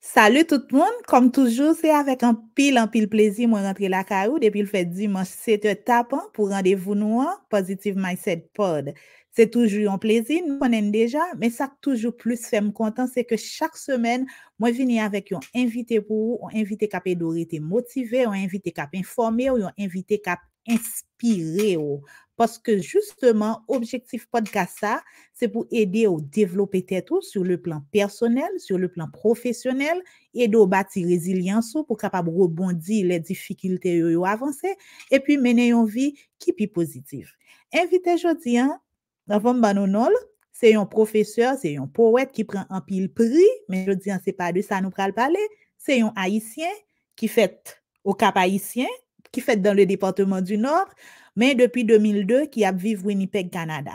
Salut tout le monde, comme toujours, c'est avec un pile plaisir moi rentrer la caillou depuis le fait dimanche 7h tapant pour rendez-vous nous Positive Mindset Pod. C'est toujours un plaisir, nous connaissons déjà, mais ça toujours plus fait me content, c'est que chaque semaine, moi viens avec un invité pour vous, un invité qui a motivé, un invité qui a informé, un invité qui a inspiré. Parce que justement, objectif podcast ça, c'est pour aider à développer tête sur le plan personnel, sur le plan professionnel, et de bâtir résilience pour capable rebondir les difficultés yo avancer et puis mener une vie qui est positive. Invité aujourd'hui, avant banonol, c'est un professeur, c'est un poète qui prend un pile prix, mais je dis c'est pas de ça nous pral parler, c'est un haïtien qui fait au Cap haïtien, qui fait dans le département du Nord, mais depuis 2002 qui a vécu Winnipeg, Canada.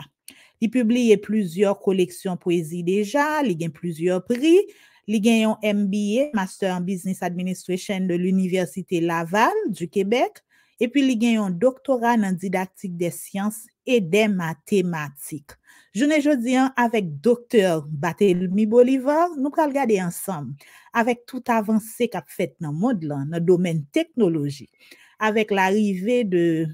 Il publie plusieurs collections poésie déjà, il gagne plusieurs prix, il gagne un MBA, Master en Business Administration de l'Université Laval du Québec, et puis il gagne un doctorat en didactique des sciences et des mathématiques. Je ne jeudi avec Dr. Barthélemy Bolivar, nous allons regarder ensemble avec toute avancée qu'a fait dans le monde, dans le domaine technologie, avec l'arrivée de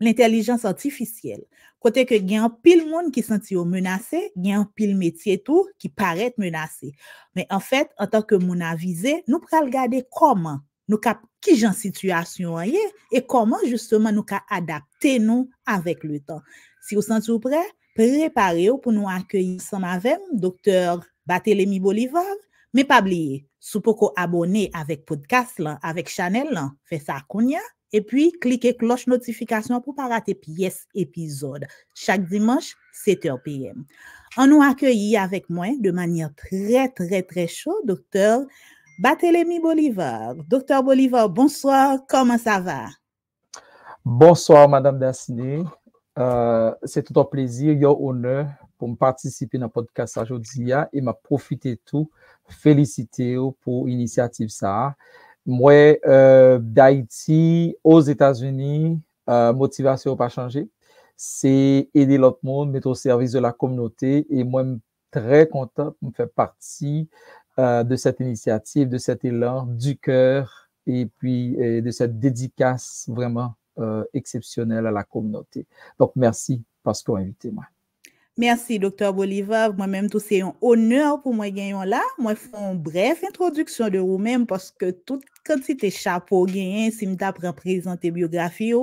l'intelligence artificielle. Côté que il y a un pile monde qui senti menacé, il y a un pile métier tout qui paraît menacé. Mais en fait, en tant que mon avisé, nous pral regarder comment nous cap qui genre situation et comment justement nous ca adapter nous avec le temps. Si vous sentez prêt, préparez-vous pour nous accueillir ensemble avec docteur Barthélemy Bolivar, mais pas oublier, si vous pouvez abonner avec podcast là, avec channel là, fait ça kounya. Et puis, cliquez cloche notification pour ne pas rater pièce épisode. Chaque dimanche, 7h PM. On nous accueillit avec moi de manière très chaude, docteur Barthélemy Bolivar. Docteur Bolivar, bonsoir, comment ça va? Bonsoir, Madame Daciné. C'est tout un plaisir et un honneur pour me participer dans le podcast aujourd'hui et m'a profité tout, féliciter pour l'initiative ça. Moi, d'Haïti aux États-Unis, motivation n'a pas changé. C'est aider l'autre monde, mettre au service de la communauté. Et moi, je suis très content de faire partie de cette initiative, de cet élan du cœur et puis de cette dédicace vraiment exceptionnelle à la communauté. Donc, merci parce qu'on a invité moi. Merci, Dr. Bolivar. Moi-même, tout c'est un honneur pour moi gagner là. Moi, je fais une brève introduction de vous-même parce que toute quantité chapeau gagné, si je t'apprends présenter biographie,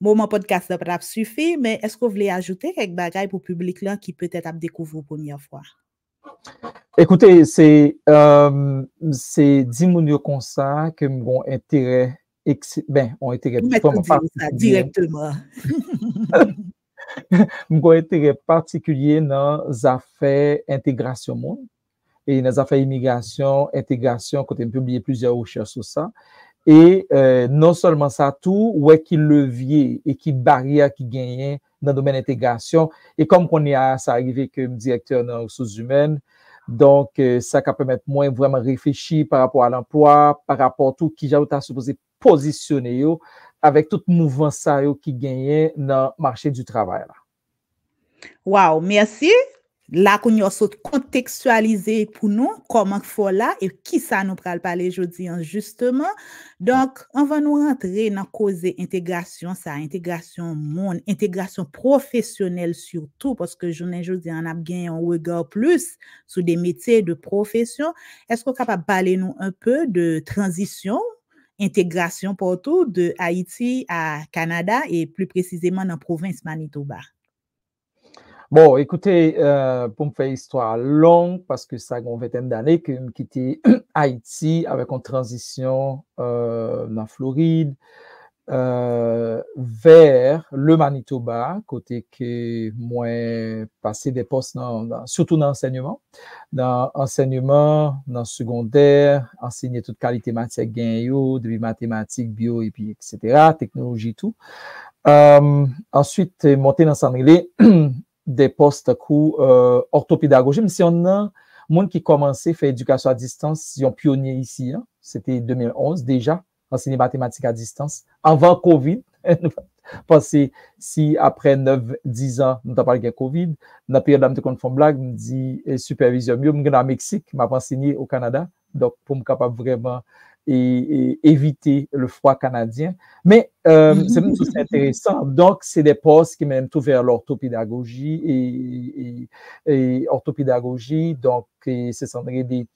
mon podcast n'a pas suffi, mais est-ce que vous voulez ajouter quelques bagages pour le public là qui peut-être a découvert pour la première fois? Écoutez, c'est 10 mounio comme ça que mon intérêt, ont intérêt directement. Mon intérêt particulier dans les affaires intégration monde et dans les affaires immigration, intégration, quand on publie plusieurs recherches sur ça. Et non seulement ça, tout, ouais, qui levier et qui barrière qui gagne dans le domaine intégration. Et comme on est à ça arrivé que directeur dans les ressources humaines, donc ça peut permettre moi vraiment réfléchir par rapport à l'emploi, par rapport à tout qui j'ai supposé positionner avec tout mouvement ça qui gagne dans le marché du travail là. Wow, merci. Là, qu'on a contextualisé pour nous comment faut là et qui ça nous pral parler aujourd'hui justement. Donc, on va nous rentrer dans cause intégration, ça, intégration monde, intégration professionnelle surtout parce que journée aujourd'hui on a gagné un regard plus sur des métiers de profession. Est-ce qu'on est capable de parler nous un peu de transition, intégration partout de Haïti à Canada et plus précisément dans la province Manitoba? Bon, écoutez, pour me faire histoire longue, parce que ça a une vingtaine d'années que je quitté Haïti avec une transition dans Floride vers le Manitoba, côté que moi passé des postes surtout dans l'enseignement, dans le secondaire, enseigner toute qualité matière gagnée, depuis mathématiques, bio et puis etc., technologie tout. Ensuite monter dans Saint-Rémy des postes orthopédagogie, mais si on a monde qui commençait à faire éducation à distance, ils ont pionnier ici, hein, c'était 2011 déjà, enseigner mathématiques à distance, avant Covid, parce que si après 9-10 ans, nous avons parlé de Covid, dans la période de la blague, me dit supervision, je suis au Mexique, je m'ai enseigné au Canada, donc pour me capable vraiment et éviter le froid canadien. Mais c'est même tout intéressant. Donc, c'est des postes qui mènent tout vers l'orthopédagogie et orthopédagogie. Donc, ce sont des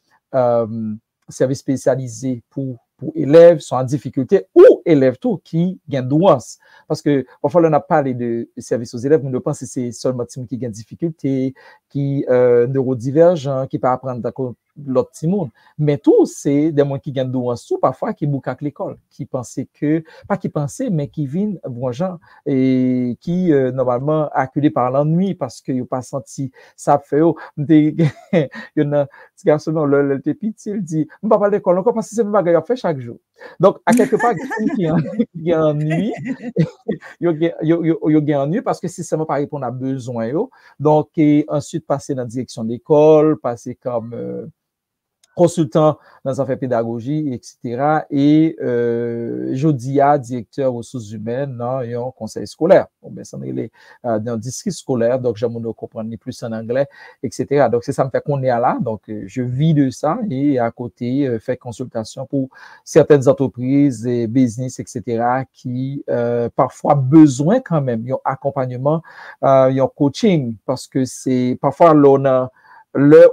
services spécialisés pour élèves sont en difficulté ou élèves tout qui gagnent douance. Parce que parfois, on a parlé de services aux élèves, mais on pense que c'est seulement qui gagnent difficulté, qui neurodivergent, qui peuvent apprendre d'accord l'autre petit monde. Mais tout, c'est des gens qui gagnent douance tout, parfois qui bouquent à l'école, qui pensaient que, pas qui pensaient, mais qui viennent, bon gens, et qui, normalement, acculés par l'ennui parce qu'ils n'ont pas senti ça fait, il y en a, ce garçon, le petit, il dit, on va pas à l'école encore parce que c'est le bagage fait chaque jour. Donc, à quelque part, il y a ennui, il y a ennui parce que c'est seulement pas répondre à besoin. Donc, et ensuite, passer dans la direction de l'école, passer comme consultant dans les affaires pédagogiques, etc. Et Jodia, directeur ressources humaines dans un conseil scolaire. Bon, ben, ça est dans un district scolaire, donc j'aimerais comprendre plus en anglais, etc. Donc, c'est ça me fait qu'on est là. Donc, je vis de ça et à côté, faire consultation pour certaines entreprises et business, etc. qui parfois besoin quand même, ils ont accompagnement, ils ont coaching parce que c'est parfois l'on a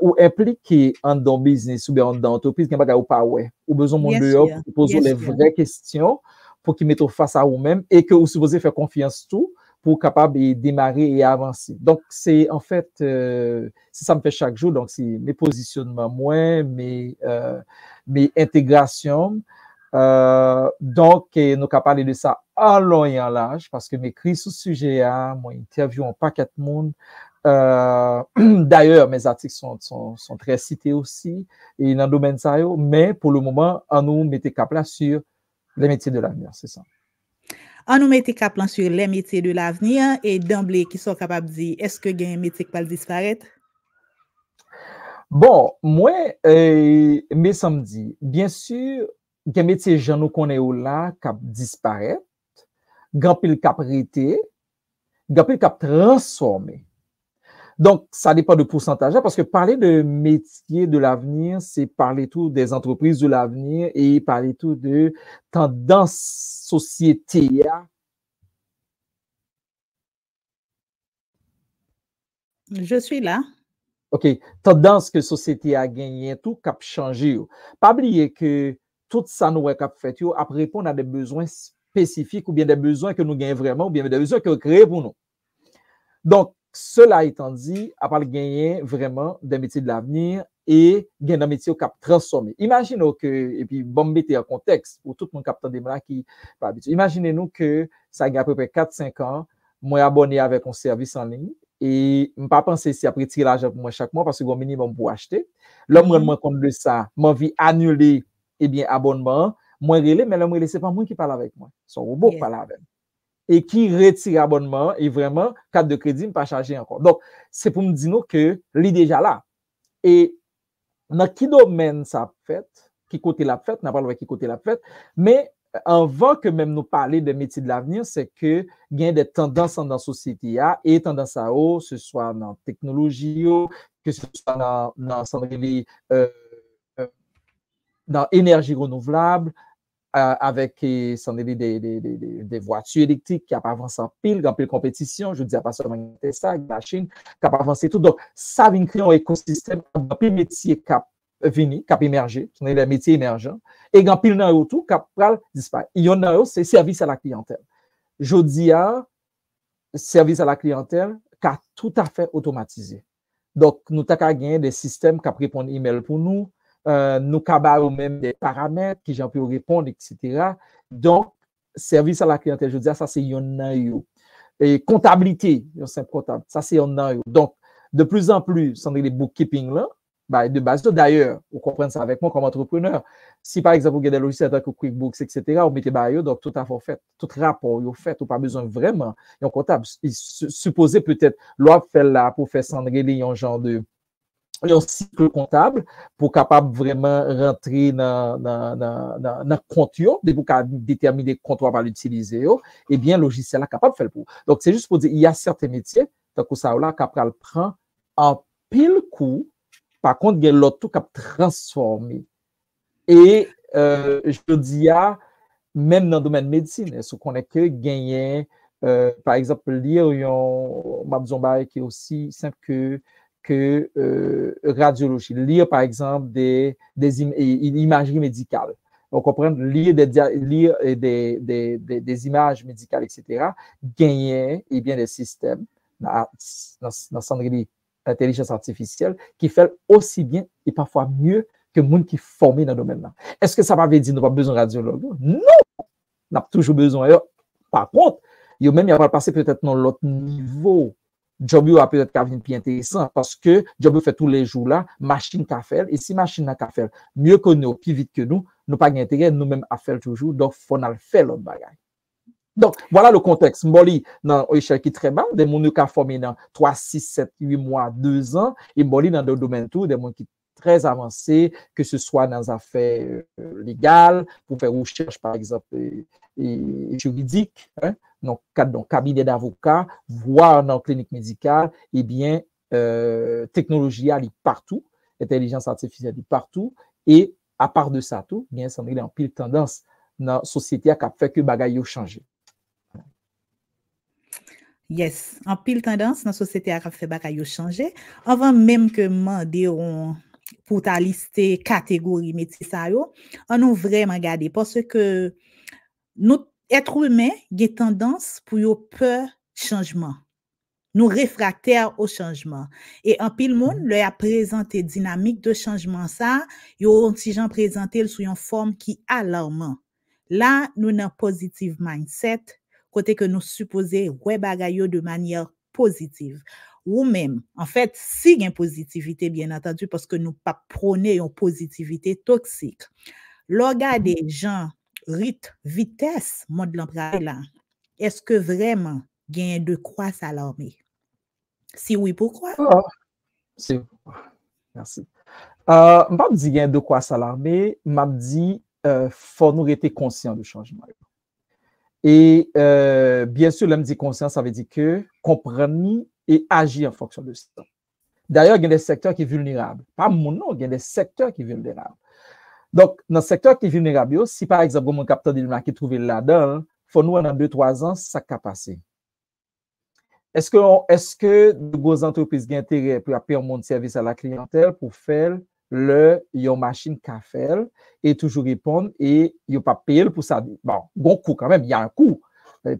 ou impliqué en dans business ou bien dans entreprise, ou pas ouais, ou besoin de dehors pour poser les vraies questions pour qu'ils mettent face à eux-mêmes et que vous supposez faire confiance tout pour capable de démarrer et avancer. Donc c'est en fait ça me fait chaque jour, donc c'est mes positionnements moins, mes intégrations. Donc nous avons parlé de ça en long et en large parce que mes écrits sur ce sujet moi interview un paquet de monde. D'ailleurs, mes articles sont très cités aussi et dans le domaine ça, mais pour le moment, on nous mettait cap là sur les métiers de l'avenir, c'est ça. On nous mettait cap là sur les métiers de l'avenir et d'emblée qui sont capables de dire est-ce que il y a un métier qui va disparaître? Bon, moi, mais ça me dit, bien sûr, il y a un métier gens nous connaissons là qui disparaître, gampil cap rete, gampil cap transformer. Donc, ça dépend de pourcentage, parce que parler de métier de l'avenir, c'est parler tout des entreprises de l'avenir et parler tout de tendance société. Je suis là. OK. Tendance que société a gagné, tout cap changé. Pas oublier que tout ça nous cap fait, après répondre à des besoins spécifiques ou bien des besoins que nous gagnons vraiment ou bien des besoins que nous créons pour nous. Donc, cela étant dit, à part gagner vraiment des métiers de l'avenir et gagner des métiers au cap transformé. Imaginez que, et puis bon, mettez en contexte pour tout le monde captant des là qui pas habitué. Imaginez-nous que ça gagne à peu près 4-5 ans, moi abonné avec un service en ligne et je ne pas penser si après tirer l'argent pour moi chaque mois parce que j'ai un minimum pour acheter. L'homme me rend compte de ça, m'a envie annuler eh bien abonnement, moi relais, mais l'homme relais c'est pas moi qui parle avec moi, son robot parle avec moi. Et qui retire abonnement et vraiment, carte de crédit, ne pas charger encore. Donc, c'est pour me dire que l'idée est déjà là. Et dans quel domaine ça fait, qui côté la fête, n'a pas le qui côté la fête, mais avant que même nous parler des métiers de l'avenir, c'est que il y a des tendances dans la société et tendances à haut, ce soit dans la technologie, que ce soit dans l'énergie renouvelable, avec des voitures électriques qui n'ont pas avancé en pile, dans pile compétition, je ne dis pas seulement Tesla, machine, qui n'a pas avancé tout. Donc, ça vient créer un écosystème, dans pile métier qui a émergé, ce sont les métiers émergents, et dans pile dans tout, qui a disparu. Il y en a c'est service à la clientèle. Je dis service à la clientèle qui a tout à fait automatisé. Donc, nous avons gagné des systèmes qui répondent email pour nous, nous avons même des paramètres qui j'en peux répondre, etc. Donc, service à la clientèle, je dis ça, c'est yon. Et comptabilité, c'est comptable, ça, c'est yon. Donc, de plus en plus, sans les bookkeeping là, bah, de base, d'ailleurs, vous comprenez ça avec moi comme entrepreneur. Si par exemple, vous avez des logiciels comme QuickBooks, etc., vous mettez bah, donc tout à fait, tout rapport, vous faites, vous pas besoin vraiment, un comptable. Supposez peut-être, l'on fait là pour faire s'enregler un genre de un cycle comptable pour capable vraiment rentrer dans le compte, pour déterminer le compte va l'utiliser, et bien, le logiciel est capable de faire le pour. Donc, c'est juste pour dire, il y a certains métiers, donc ça là, capable prend en pile coup, par contre, il y a l'autre tout qui a transformé. Et je dis, même dans le domaine de médecine, est-ce qu'on est que gagner, par exemple, lire un mabzomba qui est aussi simple que radiologie. Lire, par exemple, des imageries médicales. On comprend, lire des images médicales, etc., gagner eh bien, des systèmes dans l'intelligence artificielle qui fait aussi bien et parfois mieux que les gens qui sont formés dans le domaine-là. Est-ce que ça va dire que nous n'avons pas besoin de radiologue? Non! On a toujours besoin. Par contre, il y a passer peut-être dans l'autre niveau. Job a peut-être qu'à venir plus intéressant parce que Job fait tous les jours là, machine qu'a fait, et si machine n'a qu'à faire mieux que nous, plus vite que nous pas intérêt nous-mêmes à faire toujours, donc faut nous faire l'autre bagaille. Donc, voilà le contexte. Mboli, dans l'échelle qui est très bas, des gens qui ont formé dans 3, 6, 7, 8 mois, 2 ans, et Mboli dans d'autres domaines tout, des gens qui sont très avancés, que ce soit dans les affaires légales, pour faire recherche, par exemple, juridique, hein, dans le cabinet d'avocats, voire dans la clinique médicale, eh bien, technologie est partout, intelligence artificielle est partout, et à part de ça tout, bien, ça est en pile tendance dans la société qui a fait que les choses ont changé. Yes, en pile tendance dans la société a fait bagay yo changer avant même que mandé pour ta lister catégorie métier ça yo, on nous vraiment regarder parce que nous être humain a tendance pour yo peur changement. Nous réfractaires au changement et en pile monde leur a présenté dynamique de changement ça, yo ti jan présenté sous une forme qui alarmant. Là nous dans positive mindset côté que nous supposons ouais bagay de manière positive ou même en fait si une positivité bien entendu parce que nous pas prôner une positivité toxique. L'organe des gens rythme vitesse mode l'emploi là. Est-ce que vraiment gain de quoi s'alarmer? Si oui, pourquoi? C'est merci. Je ne dis pas de quoi s'alarmer, je dis faut nous être conscients du changement. Et bien sûr, là, me dit conscient, ça veut dire que comprendre et agir en fonction de ça. D'ailleurs, il y a des secteurs qui sont vulnérables. Pas mon nom, il y a des secteurs qui sont vulnérables. Donc, dans le secteur qui est vulnérable, si par exemple, mon capteur de l'humain qui est trouvé là-dedans, il faut nous, dans 2-3 ans, ça va passer. Est-ce que de grosses entreprises ont intérêt pour payer un service à la clientèle pour faire une machine qu'a fait et toujours répondre et il n'y a pas payé pour ça? Bon, bon coût quand même, il y a un coût.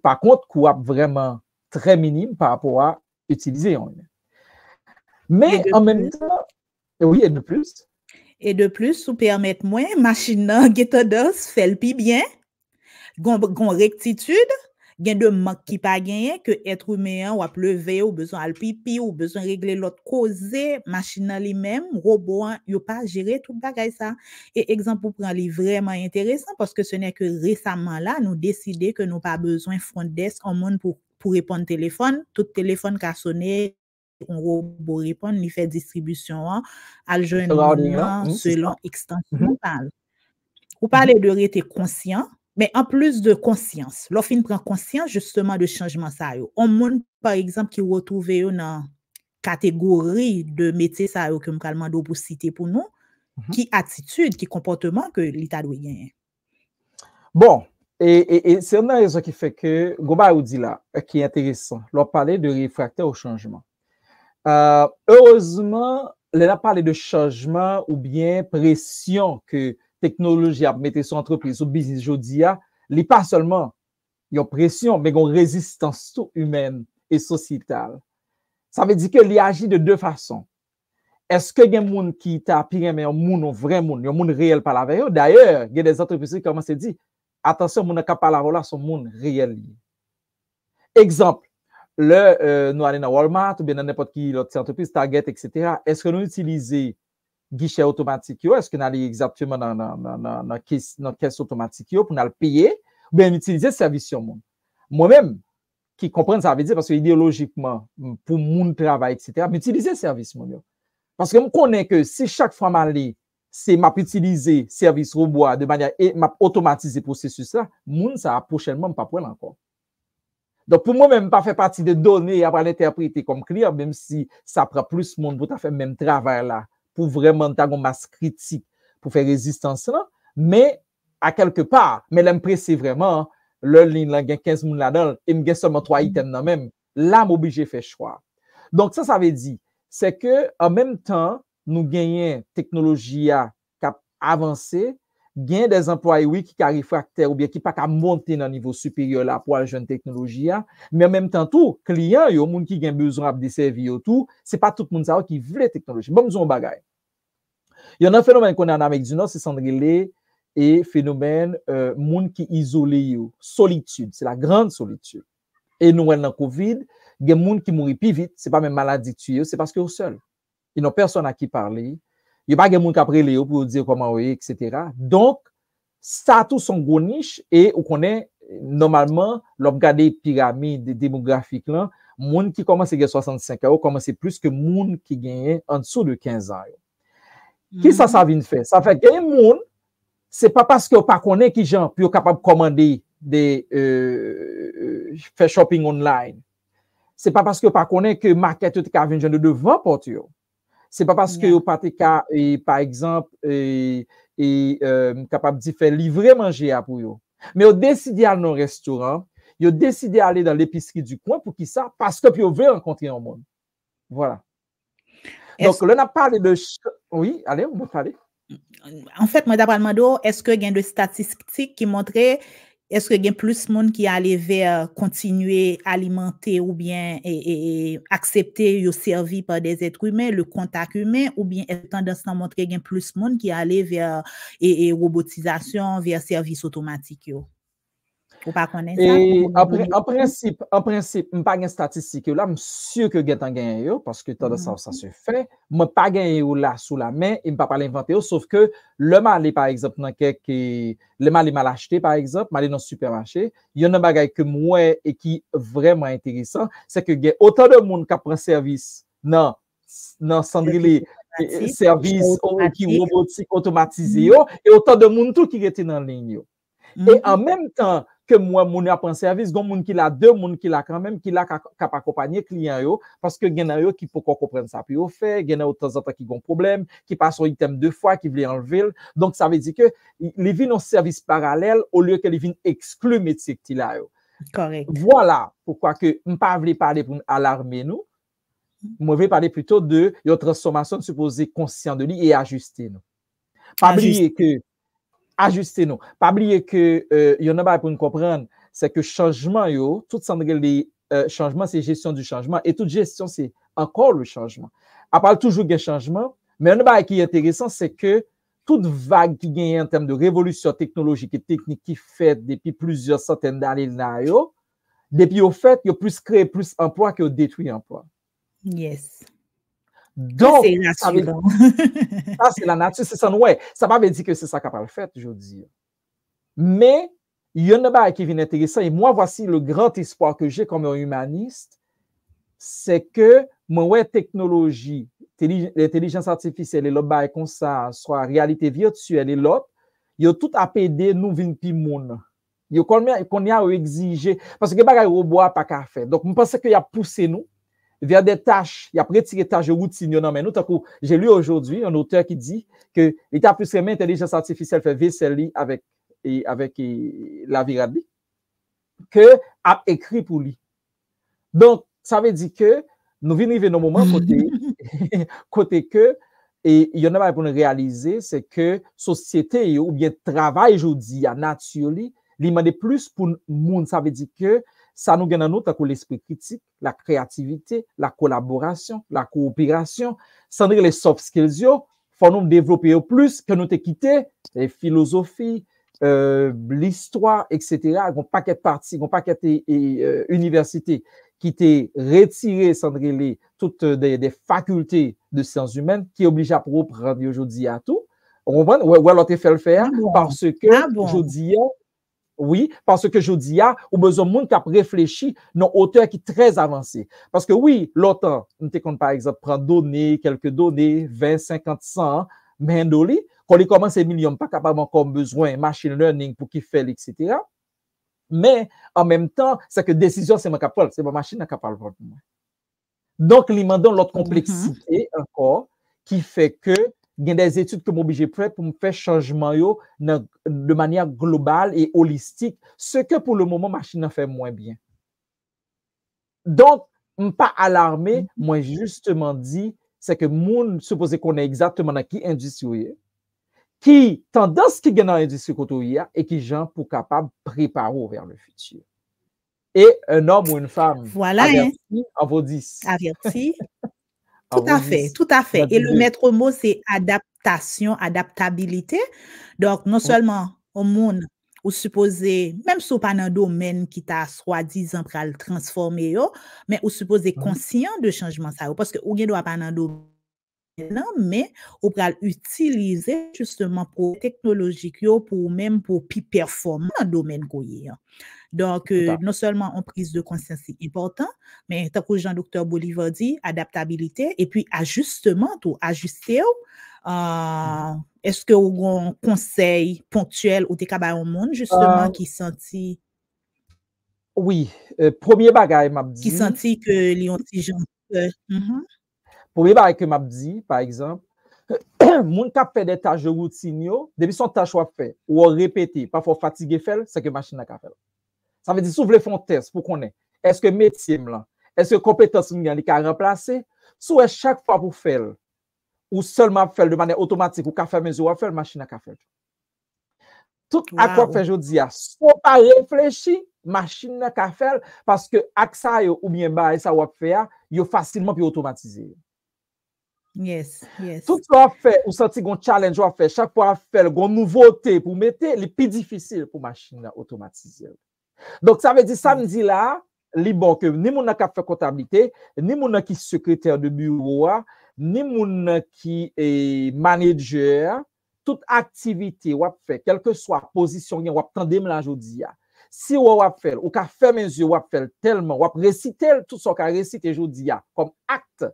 Par contre, coût vraiment très minime par rapport à utiliser. Mais en même temps, oui, et de plus. Et de plus, vous permettez-moi, machine qui tendance fait le plus bien, gon rectitude, gen de manque qui pas gagné que être humain ou a lever ou besoin al pipi ou besoin régler l'autre cause, machine lui-même, robot, yo pas gérer tout bagay ça. Et exemple pour prendre li vraiment intéressant parce que ce n'est que récemment là nous décider que nous pas besoin front desk en monde pour répondre téléphone, tout téléphone qui a sonné on robot répondre, il fait distribution à jeune selon extension parle. Vous parlez de rester conscient, mais en plus de conscience, l'offre prend conscience justement de changement ça yo. On monde par exemple qui retrouve dans catégorie de métier ça yo que me calmando pour citer pour nous, qui attitude, qui comportement que l'état doit gagner. Bon, et c'est une raison qui fait que Goba ou dit là qui est intéressant. Leur parler de réfractaire au changement. Heureusement, elle a parlé de changement ou bien pression que technologie a mis sur entreprise ou business aujourd'hui, il n'est pas seulement une pression, mais une résistance humaine et sociétale. Ça veut dire qu'il agit de deux façons. Est-ce que il y a des gens qui t'a pire, mais un vrai monde, un monde réel par la veille? D'ailleurs, il y a des entreprises qui commencent à dire attention, mon cap par la voie là, son monde réel. Exemple. Nous allons dans Walmart ou bien dans n'importe quelle autre entreprise, Target, etc. Est-ce que nous utilisons guichet automatique? Est-ce que nous allons exactement dans caisse automatique pour nous payer ou bien utiliser service sur monde? Moi-même, qui comprends ça veut dire parce que idéologiquement, pour mon travail, etc., utiliser service mon. Parce que je connais que si chaque fois que c'est m'a utiliser service robot de manière m'a automatiser processus là, moun ça prochainement pas prendre encore. Donc, pour moi-même, pas faire partie de données et après l'interpréter comme client, même si ça prend plus de monde pour faire le même travail là, pour vraiment avoir une masse critique, pour faire résistance là, Mais, à quelque part, mais l'impressé vraiment, le ligne, là, il y a 15 personnes là-dedans, et il y a seulement 3 items dans même. Là, m'obligé de faire choix. Donc, ça veut dire, c'est que, en même temps, nous gagnons technologie qui a avancé, gagnons des employés, oui, qui sont réfractaires ou bien qui ne peuvent pas monter dans le niveau supérieur là pour la jeune technologie, mais en même temps, tout, client, il y a des gens qui ont besoin de servir tout, ce n'est pas tout le monde qui veut la technologie. Bon, nous avons un bagage. Il y a un phénomène qu'on a en Amérique du Nord, c'est Sandrélé, et phénomène, monde qui isolé, solitude, c'est la grande solitude. Et nous, dans le COVID, il y a des gens qui mourent plus vite, ce n'est pas même maladie tuée, c'est parce qu'ils sont seuls. Ils n'ont personne à qui parler. Il n'y a pas de gens qui apprennent Léo pour dire comment on est, etc. Donc, ça a tout son gros niche et on connaît normalement, l'obgade pyramide démographique là, monde qui commence à 65 ans, commence plus que monde qui gagne en dessous de 15 ans. Qui ça vient faire? Ça fait que monde, c'est pas parce que pas connaît qui gens puis capable de commander des faire shopping online. C'est pas parce que pas connaît que market te ka vinn de devant porte yo. C'est pas parce que pas te ka par exemple capable de faire livrer manger à pour yo. Mais on décide aller dans un restaurant, yo décide aller dans l'épicerie du coin pour qui ça? Parce que puis on veut rencontrer un monde. Voilà. Donc là on a parlé de oui, allez, on va parler. En fait, moi d'après demando, est-ce que il y a des statistiques qui montraient est-ce qu'il y a plus de monde qui allait vers continuer à alimenter ou bien et accepter le servi par des êtres humains, le contact humain, ou bien est tendance à montrer qu'il y a plus de monde qui allait vers robotisation, vers services automatiques? Ou pas connaître ça? Et en principe, je n'ai pas de statistiques là, je suis sûr que j'ai gagné parce que ça se fait. Je n'ai pas gagné là sous la main et je ne peux pas l'inventer, sauf que le mal, par exemple, le mal est mal acheté, par exemple, mal est dans le supermarché. Il y a un bagage que moi et qui est vraiment intéressant, c'est que il y a autant de monde qui prend service dans Sandrélé, service qui robotique automatisé et autant de monde tout qui était dans la ligne. Et en même temps que moi, mon apprend service, il y a des gens qui l'a deux, gens qui l'a quand même, qui l'a capable accompagner client parce que il y en a qui peut comprendre ça puis au fait, il y en a de temps en temps qui ont un problème, qui passent au item deux fois, qui veulent enlever. Donc ça veut dire que les viennent en service parallèle au lieu que les viennent exclure métier là. Correct. Voilà pourquoi que je ne pas parler pour alarmer nous. Moi, je vais parler plutôt de la transformation supposée conscient de lui et ajuster nous. Pas oublier que ajuster-nous. Pas oublier que il y en a pas pour nous comprendre, c'est que changement tout les changements c'est gestion du changement et toute gestion c'est encore le changement. À part toujours des changements, mais un bail qui est intéressant c'est que toute vague qui gagne en termes de révolution technologique et technique qui fait depuis plusieurs centaines d'années là depuis au fait, il y a plus créé plus emploi que détruit emploi. Yes. Donc, ça c'est la nature, c'est ça, ouais. Ça ne veut pas dire que c'est ça qu'on a fait, je veux dire. Mais, il y a un bail qui vient intéressant, et moi, voici le grand espoir que j'ai comme un humaniste, c'est que, moi, technologie, l'intelligence artificielle et l'autre bail comme ça, soit réalité virtuelle et l'autre, il y a tout à aider nous venir plus monde. Il y a qu'on y a exigé, parce que les bagages robots pas qu'à faire. Donc, je pense qu'il y a poussé nous vers des tâches, il y a retiré des tâches de routine, mais nous, j'ai lu aujourd'hui un auteur qui dit que l'État plus aimé l'intelligence artificielle fait vaisselle avec la virade que a écrit pour lui. Donc, ça veut dire que nous venons arriver dans moment côté que, et il y en a pas pour nous réaliser, c'est que société ou bien travail aujourd'hui à nature, il demande plus pour monde, ça veut dire que ça nous gagne nous tant l'esprit critique, la créativité, la collaboration, la coopération, sans dire les soft skills faut nous développer plus que nous te quitter les philosophies, l'histoire, etc. Un paquet de parties, un paquet universités qui t'est retiré sans dire toutes des facultés de sciences humaines qui obligent à reprendre aujourd'hui à tout. On va l'autre fait le faire parce que aujourd'hui oui, parce que je dis, ou besoin de monde qui a réfléchi dans hauteur qui est très avancée. Parce que oui, l'autre, on te compte par exemple, prendre données, quelques données, 20, 50, 100, mais quand il commence à millions, pas capable encore besoin machine learning pour qu'il fait, etc. Mais en même temps, c'est que décision, c'est ma capable, c'est ma machine capable pour moi. Donc, il demande l'autre complexité encore qui fait que il y a des études que m'oblige faire pour me faire changement yo de manière globale et holistique, ce que pour le moment machine fait moins bien. Donc, pas alarmé, moi justement dit, c'est que moun supposé qu'on est exactement dans qui industrie, qui tendance qui gagne dans l'industrie côté et qui gens pour capable préparer vers le futur. Et un homme ou une femme voilà, averti en vaut 10. Averti. Tout à fait, tout à fait. Et le maître mot, c'est adaptation, adaptabilité. Donc, non seulement au monde, ou supposé, même si pas dans un domaine qui t'a soi-disant pour le transformer, mais ou supposé conscient de changement ça, parce que ou ne doit pas dans un domaine, mais ou pour utiliser justement pour technologique pour même pour plus performant dans le domaine qu'on y. Donc, non seulement en prise de conscience, c'est important, mais tant que Jean-Docteur Bolivar dit, adaptabilité et puis ajustement, tout ajuster. Est-ce que vous avez un conseil ponctuel ou des cas au monde, justement, qui sentit? Oui, premier bagage m'a dit. Qui sentit que les gens. Premier bagage que m'a dit, par exemple, moun k'ap fait des tâches de routine, depuis son tâche ou fait, ou répéter, parfois fatigué fait, c'est que machine n'a qu'à faire. Ça veut dire, si vous voulez faire un test pour qu'on ait, est-ce que métier là, est-ce que compétence m'y a remplacé, soit chaque fois pour faire, ou seulement faire de manière automatique, ou qu'à faire mesure, ou faire, machine n'a qu'à faire. Tout à quoi fait aujourd'hui, soit pas réfléchir, machine n'a qu'à faire, parce que ça ou bien bah, ça va faire, il facilement puis automatisé. Yes. Tout ça fait, ou senti un challenge à faire, chaque fois à faire une nouveauté pour mettre, les plus difficile pour machine automatiser. Donc, ça veut dire, samedi là, li bon que ni moun qui fait comptabilité, ni moun qui secrétaire de bureau, ni moun qui est manager, toute activité ou fait, quelle que soit position, ou tendem la jodi a. Si ou fait, ou ka fait mes yeux, ou fait tellement, ou réciter tout ce qu'a récité jodi a comme acte,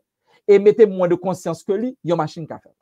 et mettez moins de conscience que lui, yon machine qu'a fait.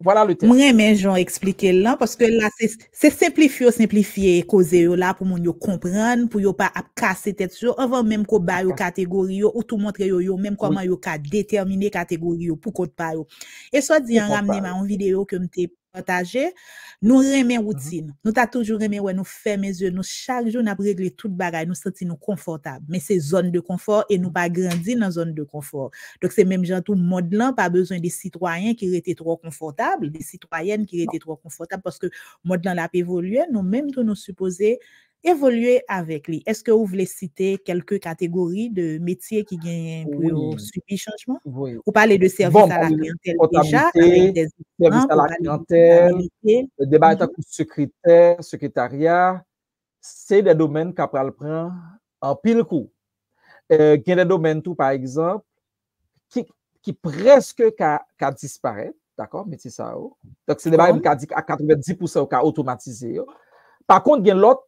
Voilà le test. Moi, mais j'en expliquer là, parce que là, c'est simplifier, causer là, pour moun yo comprendre, pour yo pas casser tête sur, avant même qu'on ba yo catégorie ou tout montrer yo, même comment yo ka déterminer catégorie pour code pas yo. Et soit dit, en ramener ma vidéo que m'te partager, nous remet routine. Nous t'a toujours remet nous fait mes yeux, nous chaque jour n'a régler toute bagaille, nous sentir nous confortable. Mais c'est zone de confort et nous pas grandir dans zone de confort. Donc c'est même genre tout monde là pas besoin des citoyens qui étaient trop confortables, des citoyennes qui étaient trop confortables parce que monde là l'a évolué, nous même nous supposés évoluer avec lui. Est-ce que vous voulez citer quelques catégories de métiers qui gagnent pour subir changement? Oui. Ou parler de services à la clientèle déjà, avec des services à la clientèle, le débat secrétariat, c'est des domaines qu'après prend en pile coup. Il y a des domaines tout, par exemple, qui presque qu'à disparaître, d'accord, mais c'est ça. Donc, c'est des domaines qui à 90% qui automatisé. Par contre, il y a l'autre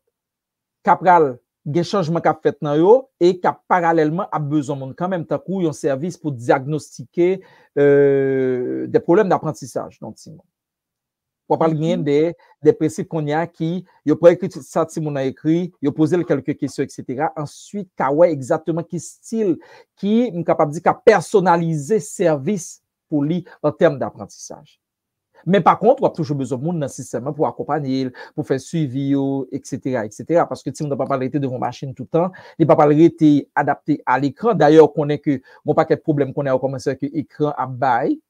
capral des changements qu'a fait dans yo et qui parallèlement a besoin monde quand même tant coup un service pour diagnostiquer des problèmes d'apprentissage donc pour parler des principes qu'on y a qui yo peut écrire ça si mon a écrit yo poser quelques questions etc. Ensuite ouais exactement qui style qui capable dire qu'a personnaliser service pour lui en termes d'apprentissage. Mais par contre, on a toujours besoin de monde dans le système pour accompagner, pour faire suivi, etc., etc. Parce que si on ne peut pas arrêter devant machine tout le temps, il ne peut pas arrêter adapté à l'écran. D'ailleurs, on connaît que bon paquet de problèmes qu'on a commencé que l'écran a bail.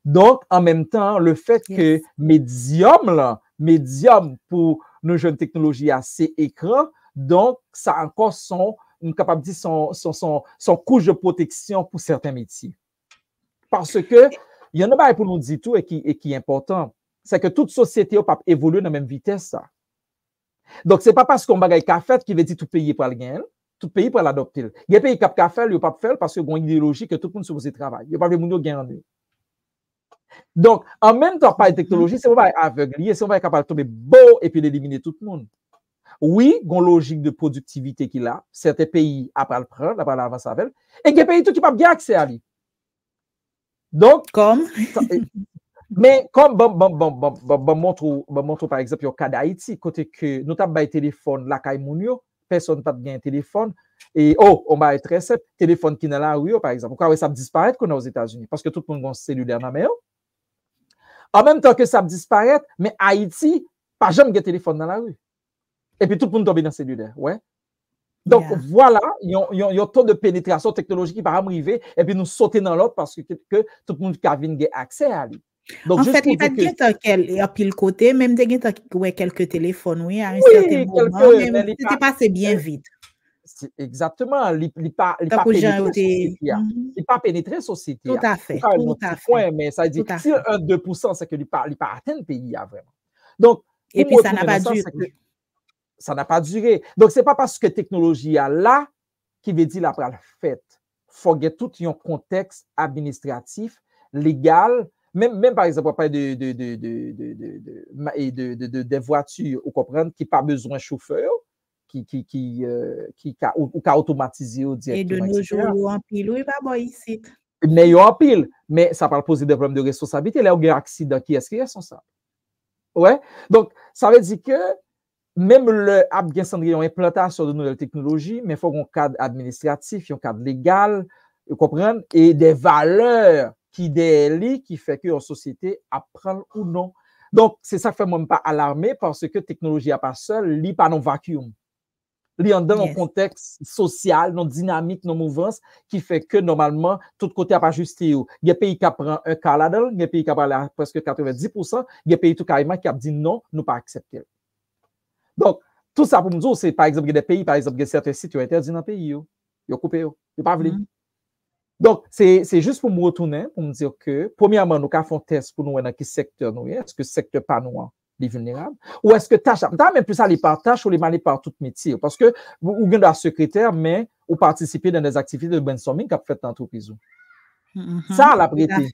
Donc, en même temps, le fait que médium pour nos jeunes technologies à ces écrans, donc ça a encore son couche de protection pour certains métiers. Parce que il y en a pas pour nous dire tout et qui est important, c'est que toute société n'a pas évolué dans la même vitesse. Ça. Donc, ce n'est pas parce qu'on bagaille qu'a fait qui veut dire tout pays pour le gagner, tout pays pour l'adopter. Il y a des pays qui ont fait, ils n'ont pas fait parce qu'ils ont une idéologie que tout le monde supposé travailler. Il n'y a pas de monde qui gagner. Donc, en même temps, par la technologie, c'est pas aveugle, c'est pas capable de tomber beau et puis d'éliminer tout le monde. Oui, il y a une logique de productivité qu'il a. Certains pays après le prendre, après l'avancer avec, et il y a des pays qui n'ont pas bien accès à lui. Donc, mais comme montre par exemple au cas d'Haïti, côté que nous avons un téléphone, la caille mounio, personne n'a pas bien un téléphone, Et on va être très simple, téléphone qui est dans la rue, par exemple. Pourquoi ça disparaît qu'on est aux États-Unis? Parce que tout le monde a un cellulaire dans la main. En même temps que ça disparaît, mais Haïti, pas jamais de téléphone dans la rue. Et puis tout le monde tombe dans le cellulaire. Ouais. Donc voilà, il y a un taux de pénétration technologique qui va arriver et puis nous sauter dans l'autre parce que tout le monde a accès à lui. Donc, en fait, il n'y a pas pile côté, même des quelques téléphones, oui, à un certain moment, mais c'était passé bien vite. Exactement, il n'a pas pénétré la société. Tout à fait. Tout à fait. Mais ça dit, si 1-2%, c'est que il n'a pas atteint le pays, vraiment. Donc, et puis, ça n'a pas duré. Ça n'a pas duré. Donc, ce n'est pas parce que la technologie est là qui veut dire la fait. Il faut que tout un contexte administratif, légal, même par exemple, on parle de voitures, vous comprenez, qui n'ont pas besoin de chauffeur, qui a automatisé directement. Et de nos jours, en pile, oui, pas bon ici. Mais il y a en pile, mais ça va poser des problèmes de responsabilité. Là, il y a un accident, qui est-ce qui est responsable? Ouais. Donc, ça veut dire que même le Cendrillon implantation de nouvelles technologies, mais il faut un cadre administratif, un cadre légal, vous comprenez, et des valeurs qui fait que la société apprend ou non. Donc, c'est ça qui fait moi pas alarmé parce que la technologie n'est pas seule, elle n'est pas dans le vacuum. Elle est dans un contexte social, dans dynamique, dans mouvance, qui fait que normalement, tout côté n'a pas ajusté. Il y a des pays qui prennent un cas là-dedans, il y a des pays qui prennent presque 90%, il y a des pays tout carrément qui ont dit non, nous pas accepter. Donc, tout ça pour nous dire, c'est par exemple, il y a des pays, par exemple, il y a certains sites qui ont interdit dans le pays, ils ont coupé, ils n'ont pas voulu. Donc, c'est juste pour me retourner, pour me dire que, premièrement, nous avons fait un test pour nous dans quel secteur nous est. Est-ce que le secteur pas noir est vulnérable? Ou est-ce que tâche, même plus ça, les partages ou les mal par tout métier? Parce que vous avez un secrétaire, mais vous participez dans des activités de brainstorming qu'a fait l'entreprise. Ça, l'a prêté.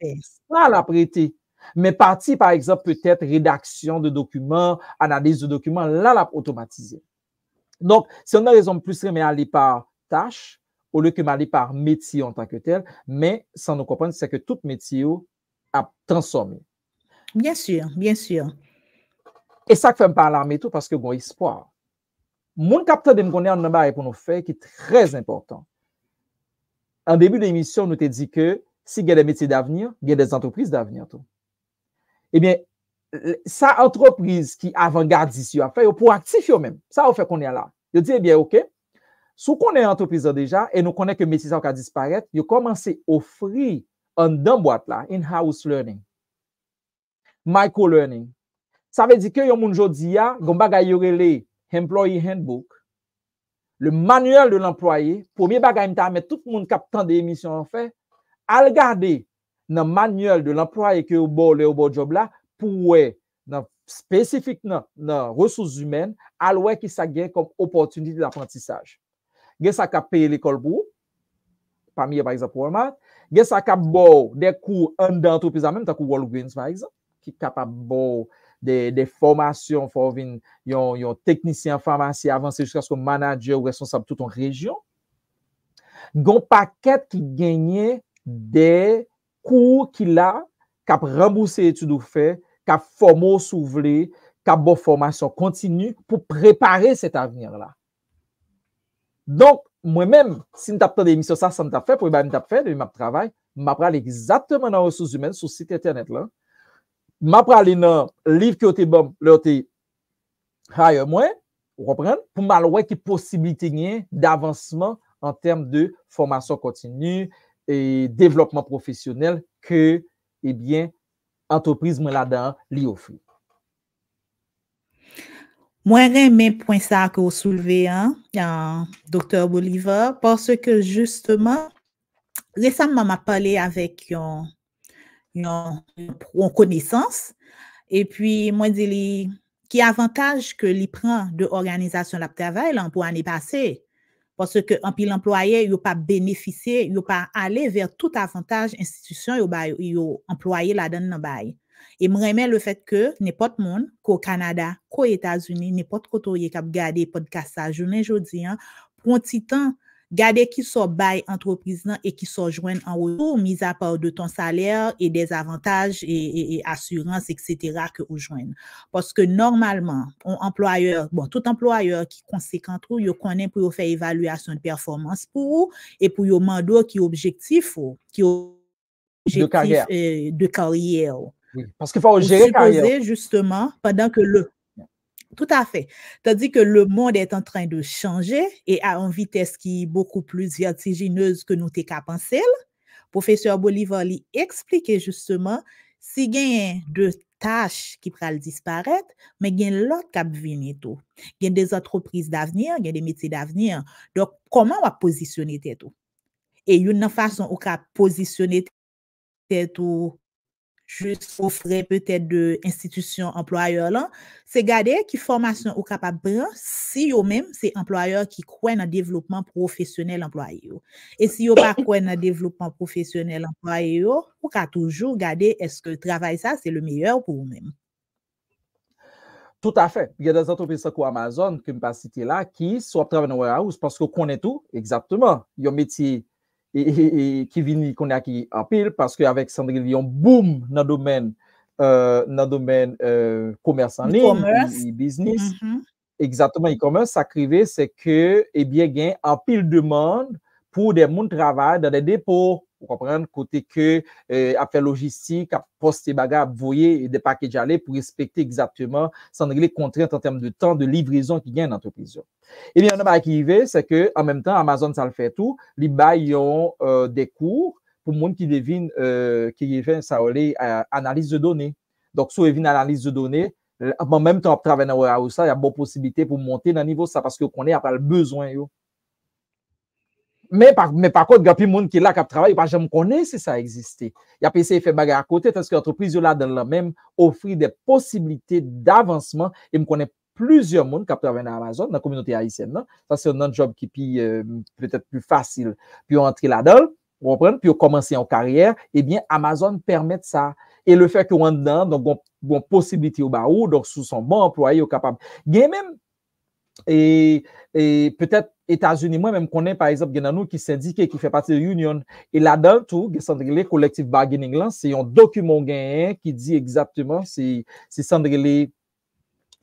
Ça, l'a prêté. Mais partie, par exemple, peut-être rédaction de documents, analyse de documents, là, l'a automatisé. Donc, c'est une raison plus mais aller par tâche, au lieu que m'aller par métier en tant que tel, mais sans nous comprendre, c'est que tout métier a transformé. Bien sûr, bien sûr. Et ça fait me pas alarmer tout parce que bon espoir. Mon capteur de me connaître en bas pour nous faire qui est très important. En début de l'émission, nous t'ai dit que s'il y a des métiers d'avenir, il y a des entreprises d'avenir tout. Eh bien, ça entreprise qui avant-gardiste a fait, pour actif même. Ça a fait qu'on est là. Je dis eh bien OK. Si on est entreprise déjà et nous connaissons que le métier va disparaître, ils commencent à offrir un boîte là, in-house learning, micro-learning. Ça veut dire que yon moun jodi a, gon bagay yorele employee handbook, le manuel de l'employé, premier bagay m'ta mettre tout le monde k'ap tan de émission en fait, à regarder dans le manuel de l'employé que au bon job là pour dans spécifique dans ressources humaines, à l'oué qui ça gagne comme opportunité d'apprentissage. Gen ça k'ap payer l'école pour parmi par exemple Walmart, gen ça k'ap bo des cours en d'entreprise même tant que Walgreens par exemple qui capable bo des formations pour un technicien en pharmacie avancé jusqu'à ce que manager ou responsable de toute une région. Gon paquet qui gagne des cours qu'il a, qui a remboursé études ou fait, qui a formé soulevé, qui a bonne formation continue pour préparer cet avenir-là. Donc, moi-même, si nous avons des émissions, ça m'a fait, pour me fait, de ma travail, m'a parlé exactement dans les ressources humaines sur le site internet là. M'a parlé dans le livre qui était bon, l'autre hire moi, vous comprenez, pour m'aller qui possibilité d'avancement en termes de formation continue et développement professionnel que, eh bien, entreprise moi là-dedans lui offre. Moi, j'aime point ça que vous soulevez, Dr. Bolivar, parce que justement, récemment, m'a parlé avec une connaissance, et puis, moi, dis qui avantage que li prend de organisation de travail pour l'année passée. Parce que en pile employé, il pas bénéficié, il pas aller vers tout avantage institution yo employé là-dedans bail. Et moi j'aime le fait que n'importe monde qu'au Canada, qu'aux États-Unis, n'importe côté qui a regardé podcast ça journée jodi pour un petit temps Gade qui sont bail entreprise et qui sont joindre en retour, mis à part de ton salaire et des avantages et assurances, etc. que vous joignez. Parce que normalement, tout employeur qui conséquent tout, il connaît pour faire évaluation de performance pour vous et pour vous mandat qui objectif de carrière. De carrière. Oui, parce qu'il faut gérer carrière. Justement, pendant que tout à fait. Tandis que le monde est en train de changer et à une vitesse qui est beaucoup plus vertigineuse que nous t'es qu'à penser. Professeur Bolivar lui expliquait justement si il y a de tâches qui pourraient disparaître, mais il y a l'autre qui venir tout. Il y a des entreprises d'avenir, il y a des métiers d'avenir. Donc, comment on va positionner tout? Et une façon où on va positionner tout juste offrir peut-être de institutions employeurs là, c'est garder qui formation ou capable si yo même c'est employeur qui croit dans le développement professionnel employé. Et si yo pas croit dans le développement professionnel employé, ou ka toujours garder est-ce que le travail ça c'est le meilleur pour vous-même. Tout à fait. Il y a des entreprises comme Amazon que je pas cité là qui soit travaillent dans warehouse parce que connaît tout exactement. Il y a un métier qui vient qu'on a qui en pile parce qu'avec Sandrine, il y a un boom dans le domaine commerce en ligne et business. Exactement, e-commerce, ça crivé, c'est que, eh bien, il y a en pile demande pour des gens qui travaillent dans des dépôts. Vous comprenez, côté que, après logistique, à poster bagages, voyer des packages aller pour respecter exactement, sans régler les contraintes en termes de temps de livraison qui gagne l'entreprise. Eh bien, on a qui arrive, c'est que, en même temps, Amazon, ça le fait tout. Les bails ont des cours pour les gens qui devinent, qui viennent, ça analyse de données. Donc, si vous avez une analyse de données, en même temps, on travaille dans warehouse, il y a bonne possibilité pour monter dans le niveau ça parce que qu'on est après le besoin. Mais par contre, il y a plus de monde qui est là qui travaille, parce que je me connais si ça existait. Il y a essayé de faire bagarre à côté, parce que l'entreprise là dans la même offrir des possibilités d'avancement. Et je connais plusieurs monde qui travaillent dans Amazon, dans la communauté haïtienne. Non? Ça, c'est un job qui est peut-être plus facile. Puis entrer là-dedans, vous comprenez, puis commencer en carrière, eh bien, Amazon permet ça. Et le fait qu'on est dedans, donc, bon possibilité au baou, donc, sous son bon employé, au capable. Il y a même, et peut-être États-Unis, moi-même, connais, par exemple, il y en a nous qui syndiquent, qui fait partie de l'Union. Et là-dedans, tout, le collectif bargaining, là, c'est un document gagnant qui dit exactement, c'est Sandrélé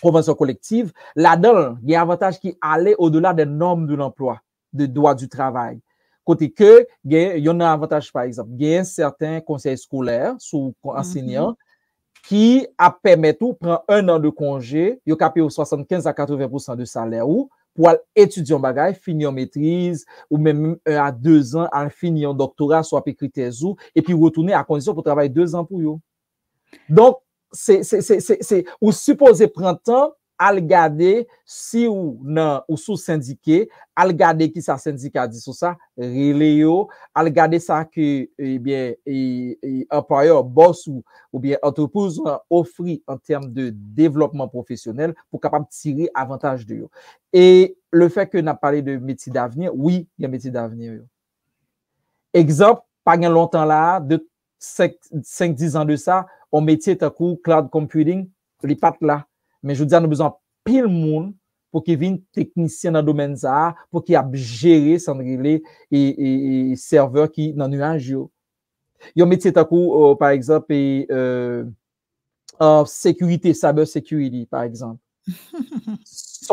convention collective. Là-dedans, il y a un avantage qui allait au-delà des normes de l'emploi, des droits du travail. Côté que, il y en a un avantage, par exemple, il y a un certain conseil scolaire sous enseignant qui a permis tout, prend 1 an de congé, il a payé 75 à 80% de salaire ou pour étudier en bagage, finir en maîtrise, ou même 1 à 2 ans, à finir en doctorat, soit écrit thèse ou, et puis retourner à condition pour travailler 2 ans pour eux. Donc, ou supposé prendre temps à regarder si ou non ou sous syndiqué, à regarder qui ça syndicat dit sur ça, reléo, à regarder ça que eh bien employeur boss ou bien entreprise offre en termes de développement professionnel pour capable tirer avantage de eux. Et le fait que n'a parlé de métier d'avenir, oui, il y a métier d'avenir. Exemple, pas bien longtemps là, de 5-10 ans de ça, on métier un coup cloud computing, les pattes là. Mais je veux dire, on a besoin de pile monde pour qu'il vienne technicien dans le domaine ça, pour qu'il a géré sans régler et serveur qui dans le nuage. Il y a un métier un coup, par exemple, sécurité, cyber security, par exemple.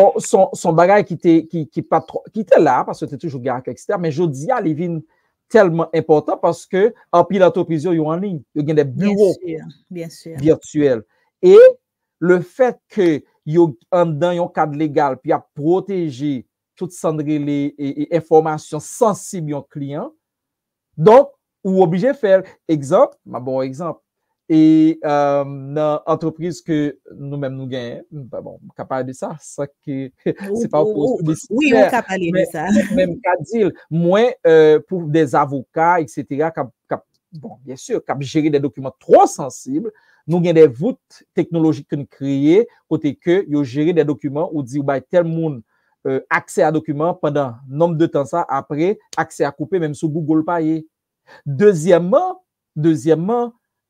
son bagage qui était là, parce que c'était toujours gars externe, mais je dis, il vient tellement important parce que en pile entreprise ils en ligne, il y a des bureaux bien sûr. virtuels et le fait que yo en dans un cadre légal puis à protéger toutes les informations sensibles aux clients, donc ou obligé de faire exemple, bon exemple et dans entreprise que nous-mêmes nous gagnons, bon, capable de ça que c'est pas pour oui, on capable de ça. Même qu'à dire, moins pour des avocats, etc., bon, bien sûr, qui gérer des documents trop sensibles, nous avons des voûtes technologiques que nous créons, côté que nous gérer des documents où dit bah tel monde accès à documents pendant nombre de temps ça, après accès à couper même sur Google Pay. Deuxièmement,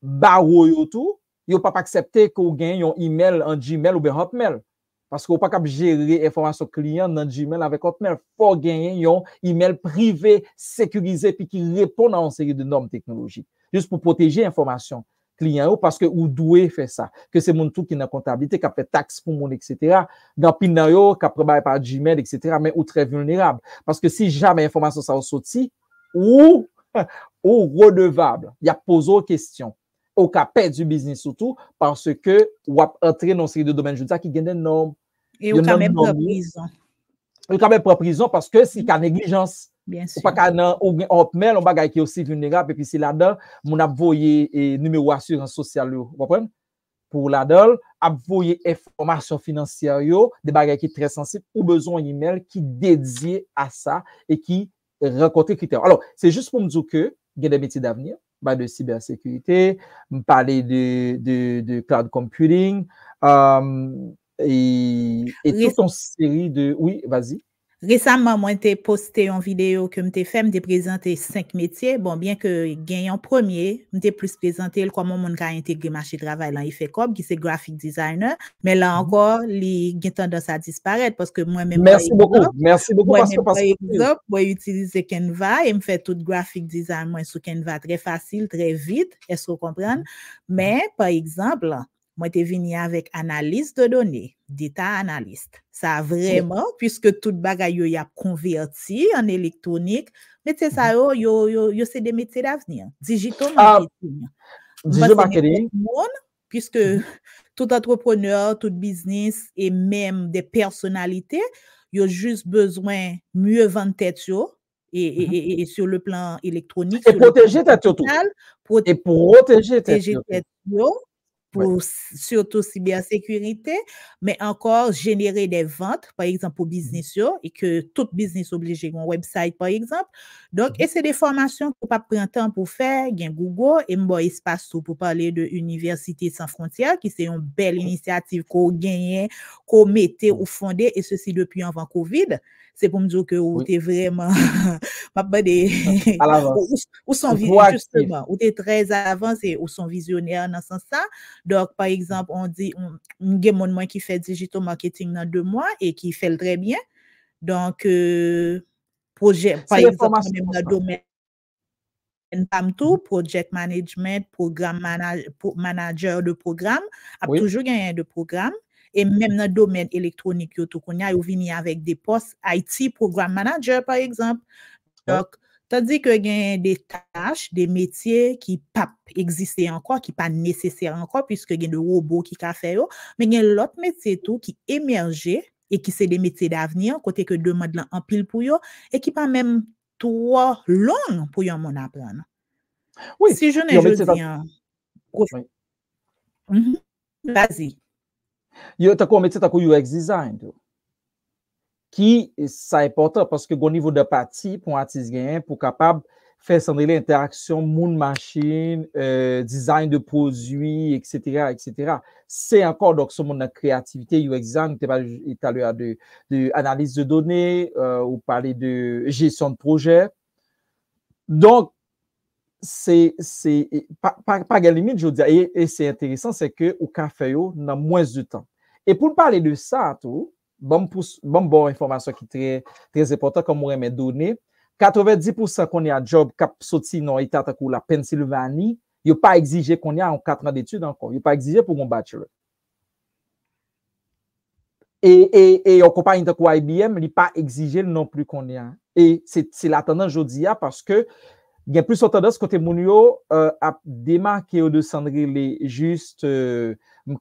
barreau tout, yo pas accepter qu'on gagne un email en Gmail ou bien Hotmail Parce qu'on pas capable gérer information client dans Gmail avec Hotmail. Faut gagner un email privé sécurisé puis qui répond à une série de normes technologiques. Juste pour protéger l'information client parce que ou doit faire ça. Que c'est mon tout qui dans comptabilité, qui a fait taxe pour mon, etc. Dans Pinayo, qui a préparé par Gmail, etc. Mais ou très vulnérable. Parce que si jamais l'information ça sorti, ou redevable, il y a posé aux questions. Au cas perdre du business surtout parce que ou entrer dans une série de domaines judiciaires qui gagnent des normes. Et ou quand même pas prison. Ou quand même pas prison parce que c'est qu'à négligence. Bien sûr. Ou pas qu'à Hotmail, on bagay qui est aussi vulnérable et puis c'est là-dedans, mon a voyé numéro assurance sociale, vous comprenez? Pour là-dedans, a voyé information financière, des bagages qui sont très sensibles ou besoin d'un email qui dédié à ça et qui rencontre critères. Alors, c'est juste pour me dire que il y a des métiers d'avenir, de cybersécurité, me parler de cloud computing, et toute une série de... Oui, vas-y. Récemment, moi, j'ai posté une vidéo que j'ai fait, j'ai présenté 5 métiers. Bon, bien que gagne en premier, j'ai plus présenté comment on a intégré le marché de travail dans IFECOB, qui c'est graphic designer. Mais là encore, il y a tendance à disparaître parce que moi-même, merci beaucoup parce que par exemple, moi, j'utilise Canva et me fait tout graphic design moi sur Canva très facile, très vite. Est-ce que vous comprenez? Mais, par exemple, moi, je suis venu avec analyse de données, data analyst. Ça vraiment, puisque tout bagaille y a converti en électronique, mais c'est ça, c'est des métiers d'avenir. Digital marketing. Digital marketing. Puisque tout entrepreneur, tout business et même des personnalités, ils ont juste besoin mieux vendre tête et sur le plan électronique. Et protéger tête tout. Et protéger tête pour surtout cybersécurité, mais encore générer des ventes, par exemple, pour business, et que tout business oblige un website, par exemple. Donc, et c'est des formations qu'on pas prendre temps pour faire, il y a Google, et moi, espace pour parler de Université sans frontières, qui c'est une belle initiative qu'on gagne, qu'on mettait ou fondé, et ceci depuis avant Covid. C'est pour me dire que vous êtes vraiment, ou sont justement, ou êtes très avancé, ou sont visionnaires dans ce sens-là. Donc, par exemple, on dit, il y a mon qui fait digital marketing dans 2 mois et qui fait le très bien. Donc, projet, par exemple, même dans le domaine PAMTO, project management, programme manager de programme, a toujours gagné de programme. Et même dans le domaine électronique, il y a venu avec des postes IT, programme manager, par exemple. Donc, tandis que il y a des tâches, des métiers qui ne peuvent pas exister encore, qui ne sont pas nécessaires encore, puisque il y a des robots qui peuvent faire, mais il y a l'autre métier tout qui émergent et qui sont des métiers d'avenir, côté que demande en pile pour eux, et qui ne sont pas même trop long pour eux mon apprendre. Oui. Si je ne dis vas-y. Il y a un métier de UX design. Qui c'est important parce que au niveau de partie pour artiste gain pour capable faire l'interaction monde machine design de produits etc. C'est encore donc ce monde de créativité UX design tu parlé tout à l'heure de analyse de données ou parler de gestion de projet donc c'est pas de limite je veux dire et c'est intéressant c'est que au café dans moins de temps et pour parler de ça tout bon information qui est très important comme on remet données 90% qu'on y a job cap sorti dans état comme la Pennsylvanie il pas exigé qu'on y a en 4 ans d'études encore il pas exigé pour un bachelor et en compagnie de IBM il pas exigé non plus qu'on y a et c'est la tendance aujourd'hui parce que il y a plus de tendance côté Mounio à démarquer au de Sandrine juste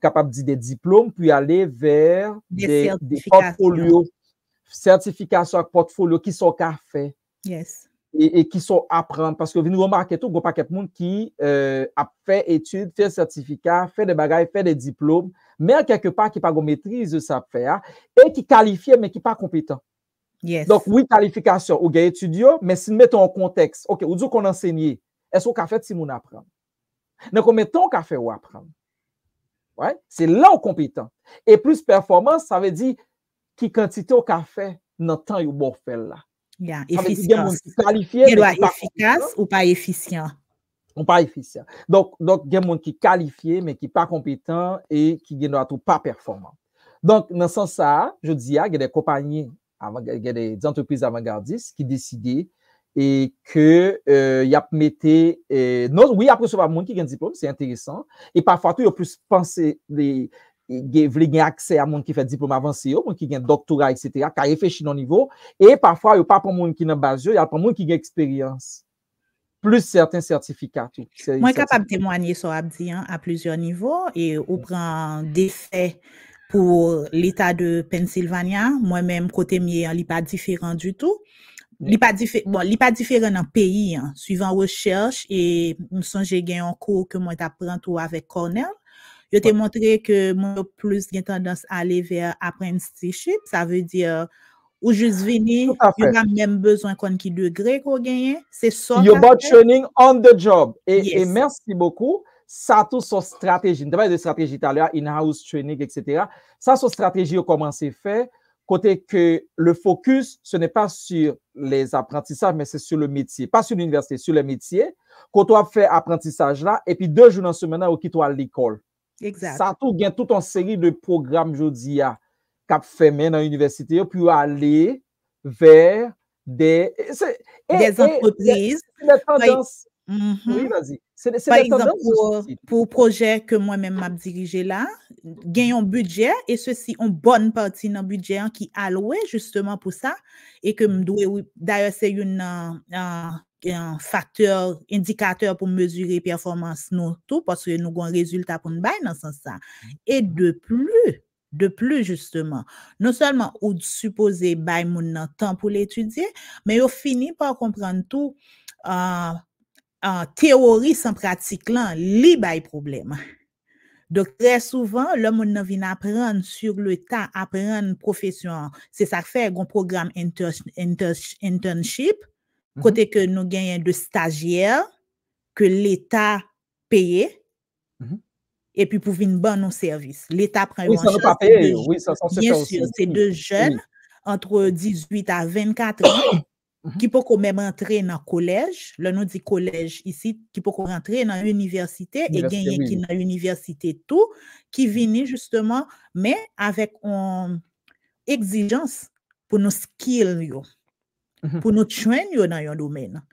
capable de dire des diplômes puis aller vers des portfolios certifications avec portfolio qui sont café et qui sont apprendre parce que vous remarquez tout pas quelqu'un monde qui a fait études fait certificat fait des bagages fait des diplômes mais quelque part qui pas maîtrise ça faire et qui qualifié mais qui pas compétent. Donc, oui, qualification, ou gain étudiant, mais si nous mettons en contexte, OK, ou dit qu'on enseigne, est-ce qu'on a fait si nous apprend? Donc, combien de temps qu'on a fait ou apprendre? Ouais, c'est là où compétent. Et plus performance, ça veut dire qui quantité on a fait dans le temps où on fait là. Efficace. Qualifié, il doit être efficace ou pas efficient? Ou pas efficient. Donc, il y a des gens qui qualifié, mais qui pas compétent et qui ne doit pas performant. Donc, dans ce sens-là, je dis, il y a des compagnies, il y a des entreprises avant-gardistes qui décident et que y a metté non, oui, après, ce pas monde qui a un diplôme, c'est intéressant. Et parfois, il y a plus pensé voulez accès à monde qui fait diplôme avancé, monde qui a un doctorat, etc., qui a réfléchi dans le niveau. Et parfois, il n'y a pas pour monde qui n'a pas base, il y a pas monde qui a expérience. Plus certains certificats. Moi, je suis capable de témoigner sur Abdi à plusieurs niveaux et on prend des faits pour l'État de Pennsylvania. Moi-même, côté mien, il n'est pas différent du tout. Il n'est pas différent dans le pays, suivant recherche et je songe j'ai gagné un cours que moi t'apprends tout avec Cornell. Je t'ai montré que moi plus j'ai tendance à aller vers apprenticeship, ça veut dire ou juste venir, il n'y a même besoin qu'on qui degré qu'on gagne, c'est ça. You're about training on the job. Et merci beaucoup. Ça, tout son stratégie. On parle de stratégie tout à l'heure, in-house training, etc. Ça, son stratégie a commencé à faire. Côté que le focus, ce n'est pas sur les apprentissages, mais c'est sur le métier. Pas sur l'université, sur le métier. Quand on fait apprentissage là, et puis 2 jours dans la semaine, on quitte à l'école. Exact. Ça tout gagne toute une série de programmes, je dis, cap fait dans l'université, puis aller vers des entreprises. Des tendances. Oui, vas-y. Par exemple, pour projet que moi-même m'a dirigé là, gagne un budget et ceci en bonne partie dans le budget qui alloué justement pour ça et que d'ailleurs c'est un facteur indicateur pour mesurer performance nous tout parce que nous avons un résultat pour nous bailler dans ce sens-là. Et de plus justement, non seulement ou supposé bailler mon temps pour l'étudier, mais on finit par comprendre tout en théorie sans pratique là, li bay problème. Donc très souvent, le monde vient apprendre sur le tas, apprendre profession. C'est ça que fait un programme internship, côté que nous gagnons de stagiaires que l'État paye. Et puis pour venir bon nos services. L'État prend oui, en charge. Oui, ça bien sûr, c'est de jeunes entre 18 à 24 ans. Qui peut même entrer dans le collège, là nous dit collège ici, qui peut rentrer dans l'université et gagner qui dans l'université tout, qui viennent justement, mais avec une exigence pour nos skills, pour nous trainer dans un domaine.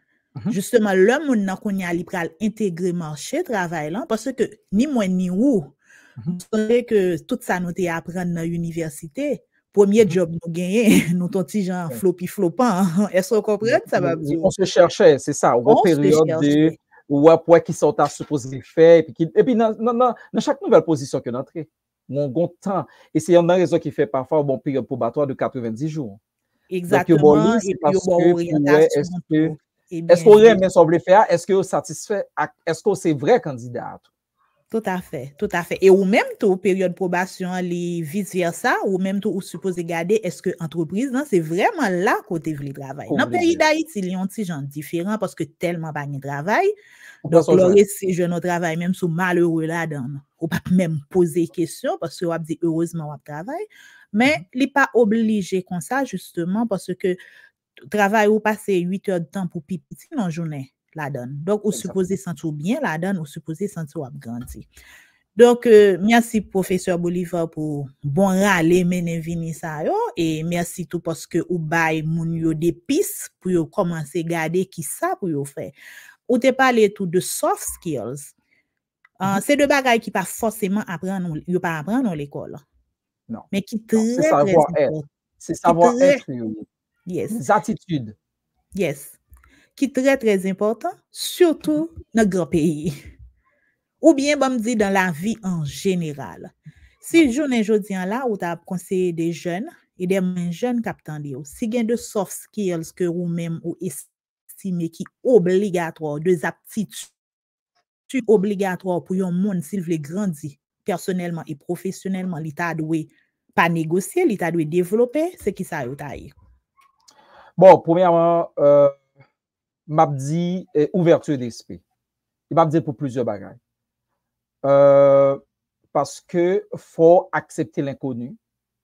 Justement, le monde qu'on y a intégrer marché travail là, parce que ni moi ni vous, vous savez que tout ça nous apprendre dans l'université. Premier job nous gagner, nous ton petit genre floppant. Est-ce qu'on comprend ça va dire? On se cherchait, c'est ça, une période de ouais qui sont à supposer faire et puis dans chaque nouvelle position que notre mon bon temps et c'est une raison qui fait parfois bon période probatoire de 90 jours. Exactement. Donc, et puis est-ce qu'on aurait aimé semblé faire? Est-ce que vous satisfait? Est-ce que c'est vrai candidat? Tout à fait, tout à fait. Et ou même tout période probation, les vice versa, ou même tout ou supposé garder, est-ce que entreprise, non, c'est vraiment là côté le travail. Dans le pays d'Haïti, il y a un petit genre différent parce que tellement pas de travail. Donc, si je ne travaille même sous malheureux là-dedans, ou pas même poser question parce que on dit heureusement on travaille, mais il n'est pas obligé comme ça justement parce que travail ou passer 8 heures de temps pour pipi dans la journée. La donne. Donc, vous supposez sentir bien la donne, vous supposez sentir grandir. Donc, merci, professeur Bolivar, pour bon râler, mener vini ça yo, et merci tout parce que vous baille moun yo des pistes pour yo commencer à garder qui ça pour yo faire. Ou te parlé tout de soft skills. C'est de bagages qui pas forcément apprendre, yo pas apprendre dans l'école. Non. Mais qui très, c'est savoir-être. C'est savoir-être. Yes. Des attitudes. Yes. Qui est très, très important, surtout dans le grand pays. Ou bien, me dit dans la vie en général. Si je dis là, où tu as conseillé des jeunes et des moins jeunes capteurs, si il y a de soft skills que vous-même ou estimez qui obligatoires, des aptitudes obligatoires pour un monde s'il veut grandir personnellement et professionnellement, l'État doit pas négocier, l'État doit développer, c'est qui ça y Bon, premièrement, m'a dit ouverture d'esprit. Il m'a dit pour plusieurs bagages. Parce que faut accepter l'inconnu.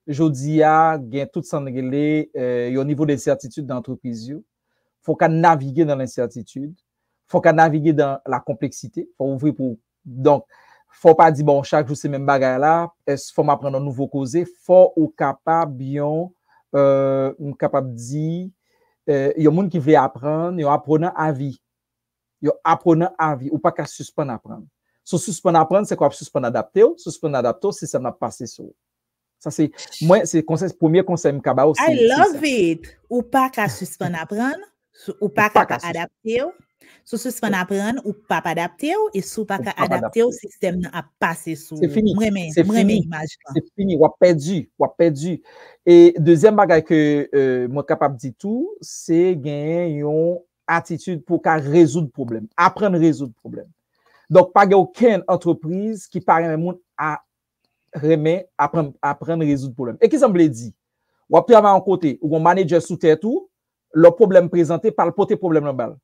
Je dis à gain tout ça au niveau des certitudes d'entreprise. Faut qu'on naviguer dans l'incertitude. Faut qu'on naviguer dans la complexité. Faut ouvrir pour donc faut pas dire bon chaque jour c'est même bagaille là, faut m'apprendre un nouveau causé, faut ou capable bien capable dire il y a monde qui veut apprendre, yo apprenant à vie. Yo apprenant à vie ou pas qu'à suspendre apprendre. So suspendre apprendre c'est quoi suspendre adapter, suspendre adapter c'est ça m'a passé sur. Ça c'est moi c'est conseil premier conseil m'kaba aussi. I love it. Ou pas qu'à suspendre apprendre, ou pas qu'à adapter. Sous suspendre apprendre ou pas adapter et sous pas qu'à adapter au système a passé sur. C'est fini. C'est fini. C'est fini. Ou perdu. Et deuxième bagage que moi capable de dire tout, c'est gagner une attitude pour qu'à résoudre problème, apprendre à résoudre problème. Donc pas aucune entreprise qui parle monde à remet apprendre à résoudre problème. Et qui semble dit, ou travailler en côté ou un manager sous terre tout, le problème présenté par le poté problème en balle.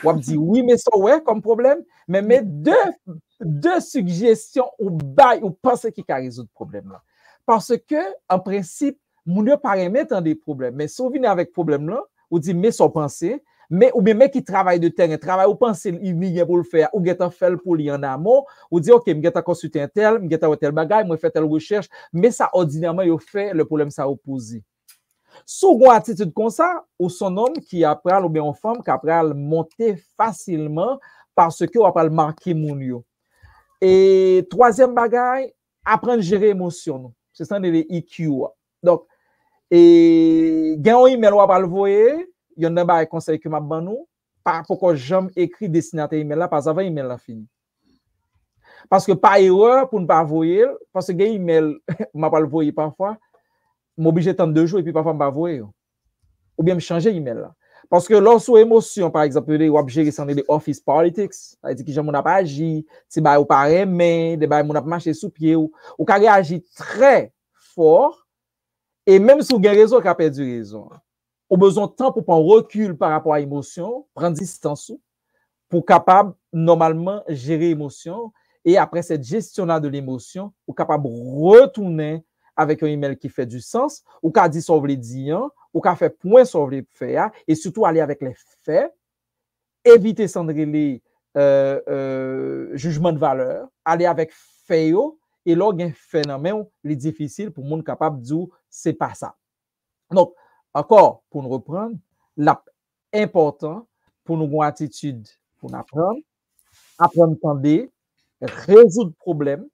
Ou dit oui mais ça ouais comme problème, mais deux suggestions ou bail ou penser qui peut résoudre problème là. Parce que en principe, moun yo pas remettre des problèmes, mais si on vient avec problème là, ou dit mais son penser, mais ou bien mec qui travaille de terrain, travaille ou penser il vient pour le faire ou geta fait pour lui en amont, ou dit OK, m'geta consulter un tel, m'geta tel bagage, moi fait telle recherche, mais ça ordinairement yo fait le problème ça opposé. Sous une attitude comme ça, ou son homme qui apprend ou bien une femme qui apprend monter facilement parce que on va marquer mon yo. Et troisième bagage, apprendre à gérer émotion. C'est ça les EQ. Donc et gain email ou pas le voyer, il y a un bagage conseil que m'a ban nous par pourquoi j'aime écrit destinataire email là parce avant email là fini. Parce que par erreur pour ne pas voyer parce que gain email m'a pas le voyer parfois m'obligé de 2 jours et puis parfois m'a voyer ou bien me changer email là. Parce que lorsque émotion par exemple ou gérer ça des office politics, ça dit que j'aime on a pas agi, si ba ou pas aimer, des ba on a marché sous pied ou ka réagir très fort et même si vous avez raison qu'a perdu raison. Au besoin de temps pour prendre recul par rapport à l'émotion, prendre distance pour capable normalement gérer l'émotion et après cette gestion là de l'émotion, ou capable retourner avec un email qui fait du sens, ou qu'a dit sauver les diants, ou qu'a fait point sur les faits et surtout aller avec les faits, éviter les jugements de valeur, aller avec faits et là un phénomène les difficile pour monde capable de dire c'est pas ça. Donc encore pour nous reprendre, l'important pour nous avoir une attitude pour nous apprendre à entendre, résoudre problème,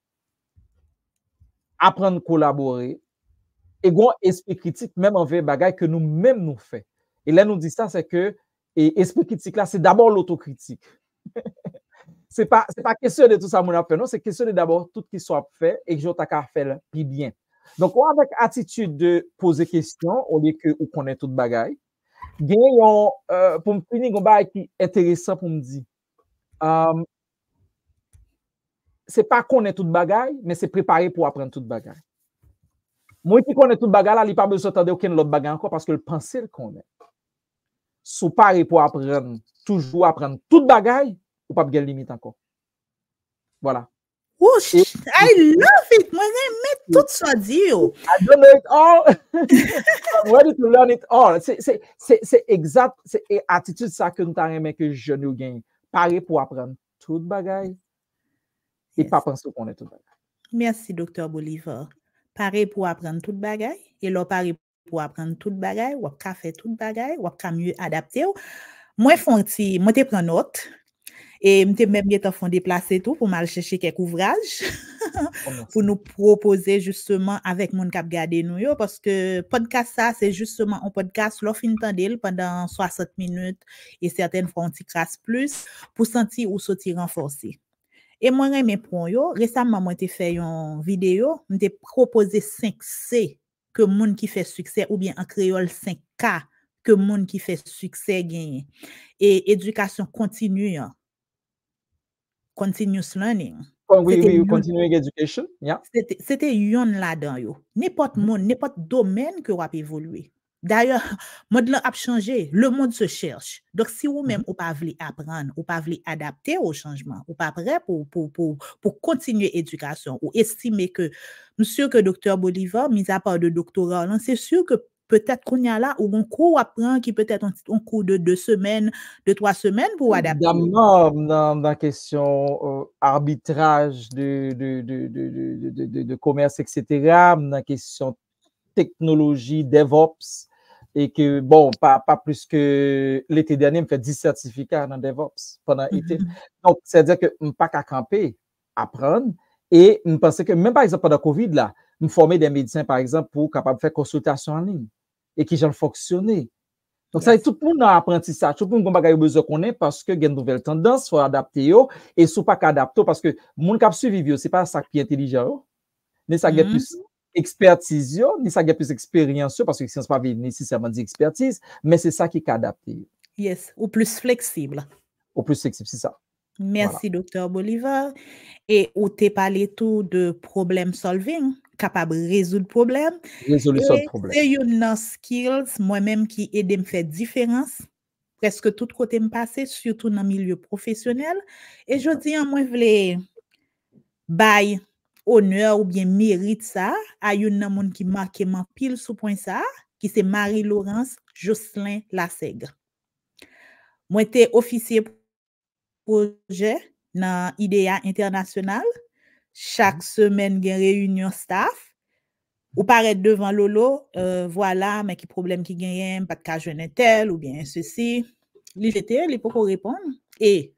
apprendre à collaborer et avoir un esprit critique même envers bagaille que nous-mêmes nous fait. Et là nous dit ça c'est que esprit critique là c'est d'abord l'autocritique. c'est pas question de tout ça mon a fait non, c'est question de d'abord tout qui soit fait et que je t'ai faire plus bien. Donc avec attitude de poser question au lieu que on connaît toute bagaille. Gagnons pour me finir un bagage qui est intéressant pour me dire. C'est pas connaître toute bagaille, mais c'est préparer pour apprendre toute bagaille. Moi qui connais toute bagaille là, il pas besoin d'entendre aucun autre bagaille encore parce que le penser le connaît. Sous pareil pour apprendre, toujours apprendre toute bagaille, ou pas de limite encore. Voilà. Whoosh, I love it. Moi, j'aime tout ça dit. I don't know it all. I'm ready to learn it all. C'est exact, c'est attitude ça que nous t'arrêtons que je nous gagne. Pareil pour apprendre toute bagaille et pas penser qu'on est toute bagaille. Merci, Dr. Bolivar. Pareil pour apprendre toute bagaille et là, pareil pour apprendre toute bagaille, ou à faire toute bagaille, ou à mieux adapter. Moi, te prends note. Et m'te même bien font déplacer tout pour mal chercher quelques ouvrages pour nous proposer justement avec mon cap garder nous yo parce que podcast ça c'est justement un podcast l'offre entendel pendant 60 minutes et certaines fois on t'y crasse plus pour sentir ou sortir renforcé. Et moi mes pour yo récemment moi t'ai fait une vidéo, m'te proposé 5C que monde qui fait succès ou bien en créole 5K que monde qui fait succès gagne. Et éducation continue. Continuous learning. Oui, continuing education. Yeah. C'était yon là-dedans yo. N'importe monde, n'importe domaine que vous avez évolué. D'ailleurs, le monde a changé, le monde se cherche. Donc si vous même ou pas voulez apprendre, ou pas voulez adapter au changement, ou pas prêt pour continuer l'éducation, ou estimer que monsieur que docteur Bolivar, mis à part de doctorat, c'est sûr que peut-être qu'on y a là, ou un cours à prendre qui peut-être un cours de 2 semaines, de 3 semaines pour adapter. Dans la question arbitrage de commerce, etc., dans la question technologie, DevOps, et que, bon, pas plus que l'été dernier, je fait 10 certificats dans DevOps pendant l'été. Donc, c'est-à-dire que je ne pas qu'à camper, apprendre, et je pensais que, même par exemple, pendant Covid, là, me former des médecins, par exemple, pour capable de faire consultation en ligne, et qui j'en fonctionner. Donc, ça, tout le monde dans l'apprentissage, tout le monde a besoin qu'on ait parce que il y a une nouvelle tendance, il faut adapter, et si pas qu'adapter, parce que le monde qui a suivi, ce n'est pas ça qui est intelligent, mais ça a plus expertise, ni ça a plus expérience, parce que science pas nécessairement dit expertise, mais c'est ça qui est adapté. Yes, ou plus flexible. Au plus flexible, c'est ça. Merci, Dr. Bolivar. Et où tu parlé tout de problem solving, capable de résoudre problème. Résolution de problème. C'est une skills, moi-même, qui aide me faire différence. Presque tout côté me passer, surtout dans le milieu professionnel. Et je dis, moi, je voulais bail honneur ou bien mérite ça à une monde qui marque mon pile sous point ça, qui c'est Marie-Laurence Jocelyn Lassègre. Moi, j'étais officier projet dans IDEA International. Chaque semaine, il y a une réunion staff. Ou paraître devant Lolo, voilà, mais qui problème qui gagne, pas de cas jeune tel, ou bien ceci. L'IGT, il peut répondre. Et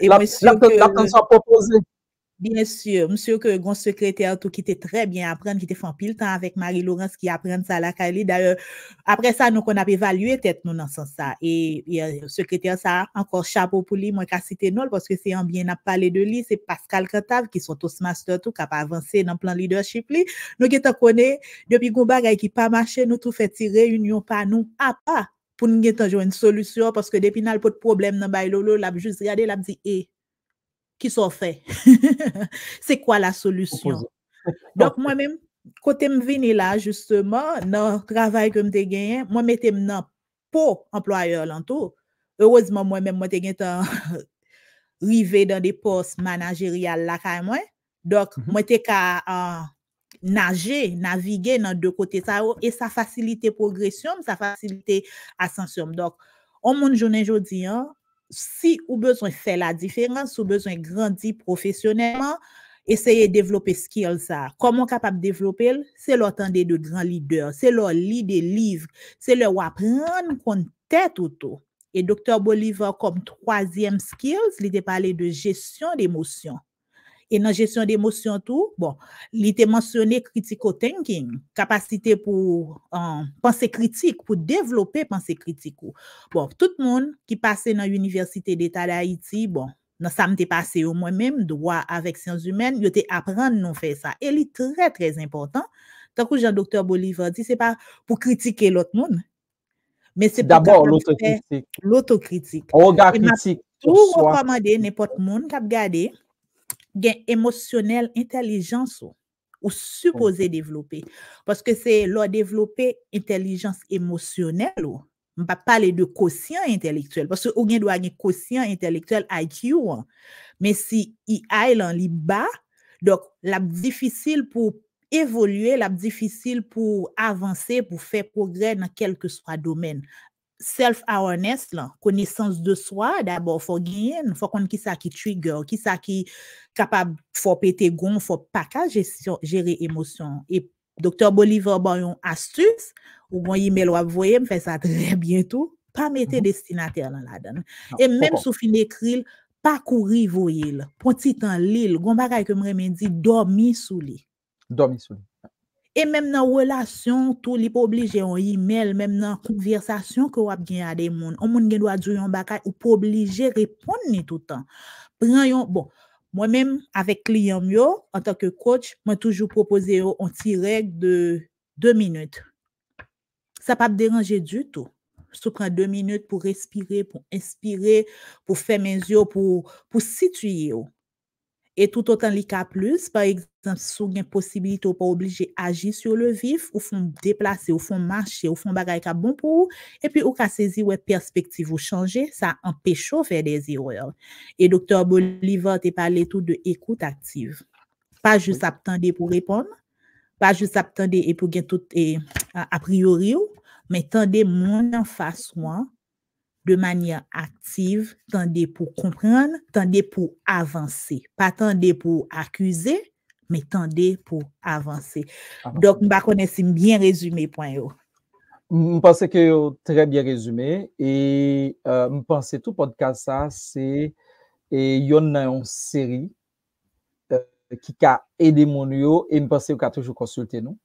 monsieur que... Bien sûr, monsieur que grand secrétaire tout qui était très bien apprendre, qui était fait en pile temps avec Marie-Laurence qui apprend ça à la Kali. D'ailleurs, après ça, nous qu'on a évalué tête nous dans ce sens ça. Et secrétaire ça encore chapeau pour lui, moi qu'à citer non parce que c'est un bien à parler de lui, c'est Pascal Cantave qui sont Toastmaster tout capable avancer dans plan leadership lui. Nous qui te connaît depuis gon bagay qui pas marché, nous tout fait tirer réunion par nous à pas pour nous jouer une solution parce que depuis n'a pas de problème dans bail lolo, l'a juste regarder l'a dit qui sont faits. C'est quoi la solution? Donc, moi-même, côté me vini là, justement, dans le travail que je gagné, moi, mettez dans pour employeur l'entour. Heureusement, moi-même, moi, j'ai arrivé dans des postes managériels là, quand moi. Donc, moi, j'ai qu'à naviguer dans deux côtés ça, et ça facilite progression, ça facilite ascension. Donc, on mon journée aujourd'hui, si ou besoin faire la différence, ou besoin grandir professionnellement, essayer de développer skills ça. Comment capable de développer? C'est l'entendre de grands leaders, c'est leur lire des livres, c'est leur apprendre qu'on tête autour. Et Dr. Bolivar comme troisième skills, il était parlé de gestion d'émotions. Et dans la gestion d'émotions tout, bon, il était mentionné critical thinking, capacité pour penser critique, pour développer pensée critique. Bon, tout le monde qui passait dans l'Université d'État d'Haïti, bon, dans ça m'était passé au moi-même, droit avec sciences humaines, il était apprendre nous faire ça. Et c'est très, très important. Tant que Jean-Docteur Bolivar dit, c'est pas pour critiquer l'autre monde, mais c'est d'abord l'autocritique. L'autocritique. Regard critique. Tout recommander n'importe monde qui a regardé gain émotionnel, intelligence ou supposé développer. Parce que c'est leur développer intelligence émotionnelle. On ne va pas parler de quotient intellectuel. Parce que on doit avoir un quotient intellectuel IQ. Mais si AI est bas, donc la difficile pour évoluer, la difficile pour avancer, pour faire progrès dans quel que soit domaine. Self-awareness, connaissance de soi, d'abord, faut gagner, faut qu'on qui ça qui trigger, qui ça qui capable, faut péter gon, faut pas qu'à gérer émotion. Et Dr. Bolivar, bon, une astuce, ou bon, email ou envoyer, me fait ça très bientôt, pas mettre destinataire dans la donne. Et même sous fin d'écrire, pas courir, voyez, pour petit temps l'île, gon bagay que me dit, dormir sous lit. Dormir sous lit. Et même dans relation, tout li pas obligé en email, même dans conversation que vous avez à des monde, on moun gen doit dire un bagay ou pas obligé répondre ni tout le temps. Bon, moi-même avec client yo en tant que coach, moi toujours proposer un petit règle de 2 minutes. Ça pas me déranger du tout. Je prends 2 minutes pour respirer, pour inspirer, pour faire mes yeux, pour situer. Et tout autant les cas plus, par exemple, si vous avez une possibilité ou pas obligé d'agir sur le vif, ou font déplacer, ou font marcher, ou font bagay ka bon pour vous, et puis ou ka saisi ou perspective ou changer, ça empêche de faire des erreurs. Et Dr. Bolivar t'a parlé tout de écoute active. Pas juste attendre pour répondre, Pas juste attendre et pour gen tout et a priori, mais tendez mon en face moi de manière active, tendez pour comprendre, tendez pour avancer, pas tendez pour accuser, mais tendez pour avancer. Donc, je ne connais pas bien résumé point yo. Je pense que très bien résumé et je pense que tout podcast ça c'est une série qui a aidé mon yo et je pense que a toujours consulté nous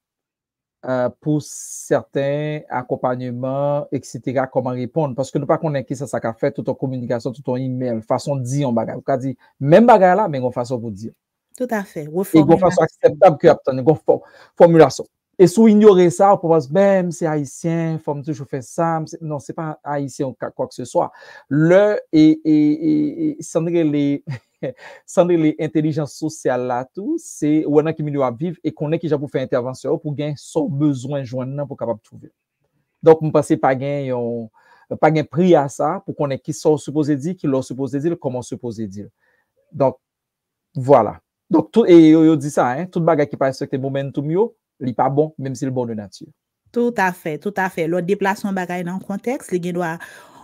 pour certains accompagnements etc. comment répondre parce que nous pas connaître qui ça a fait toute en communication tout en email façon dire on bagage on dit même bagage là mais on façon pour dire tout à fait et une façon acceptable que obtenir une formulation. Et si vous ignorez ça, vous pensez, ben, c'est haïtien, faut toujours faire ça. Non, c'est pas haïtien ou quoi que ce soit. Sans les intelligences sociales là, tout, c'est, ou on a qui milieu à vivre et qu'on est qui j'ai pour faire intervention pour gagner son besoin joindre pour capable trouver. Donc, vous ne pensez pas gagner prix à ça pour qu'on ait qui sont supposés dire, qui l'ont supposé dire, comment supposé dire. Donc, voilà. Donc, tout, et on dit ça, hein, tout bagage qui passe sur le momentum yo, il n'est pas bon, même si le bon de nature. Tout à fait, tout à fait. Le déplacement bagage dans le contexte, il doit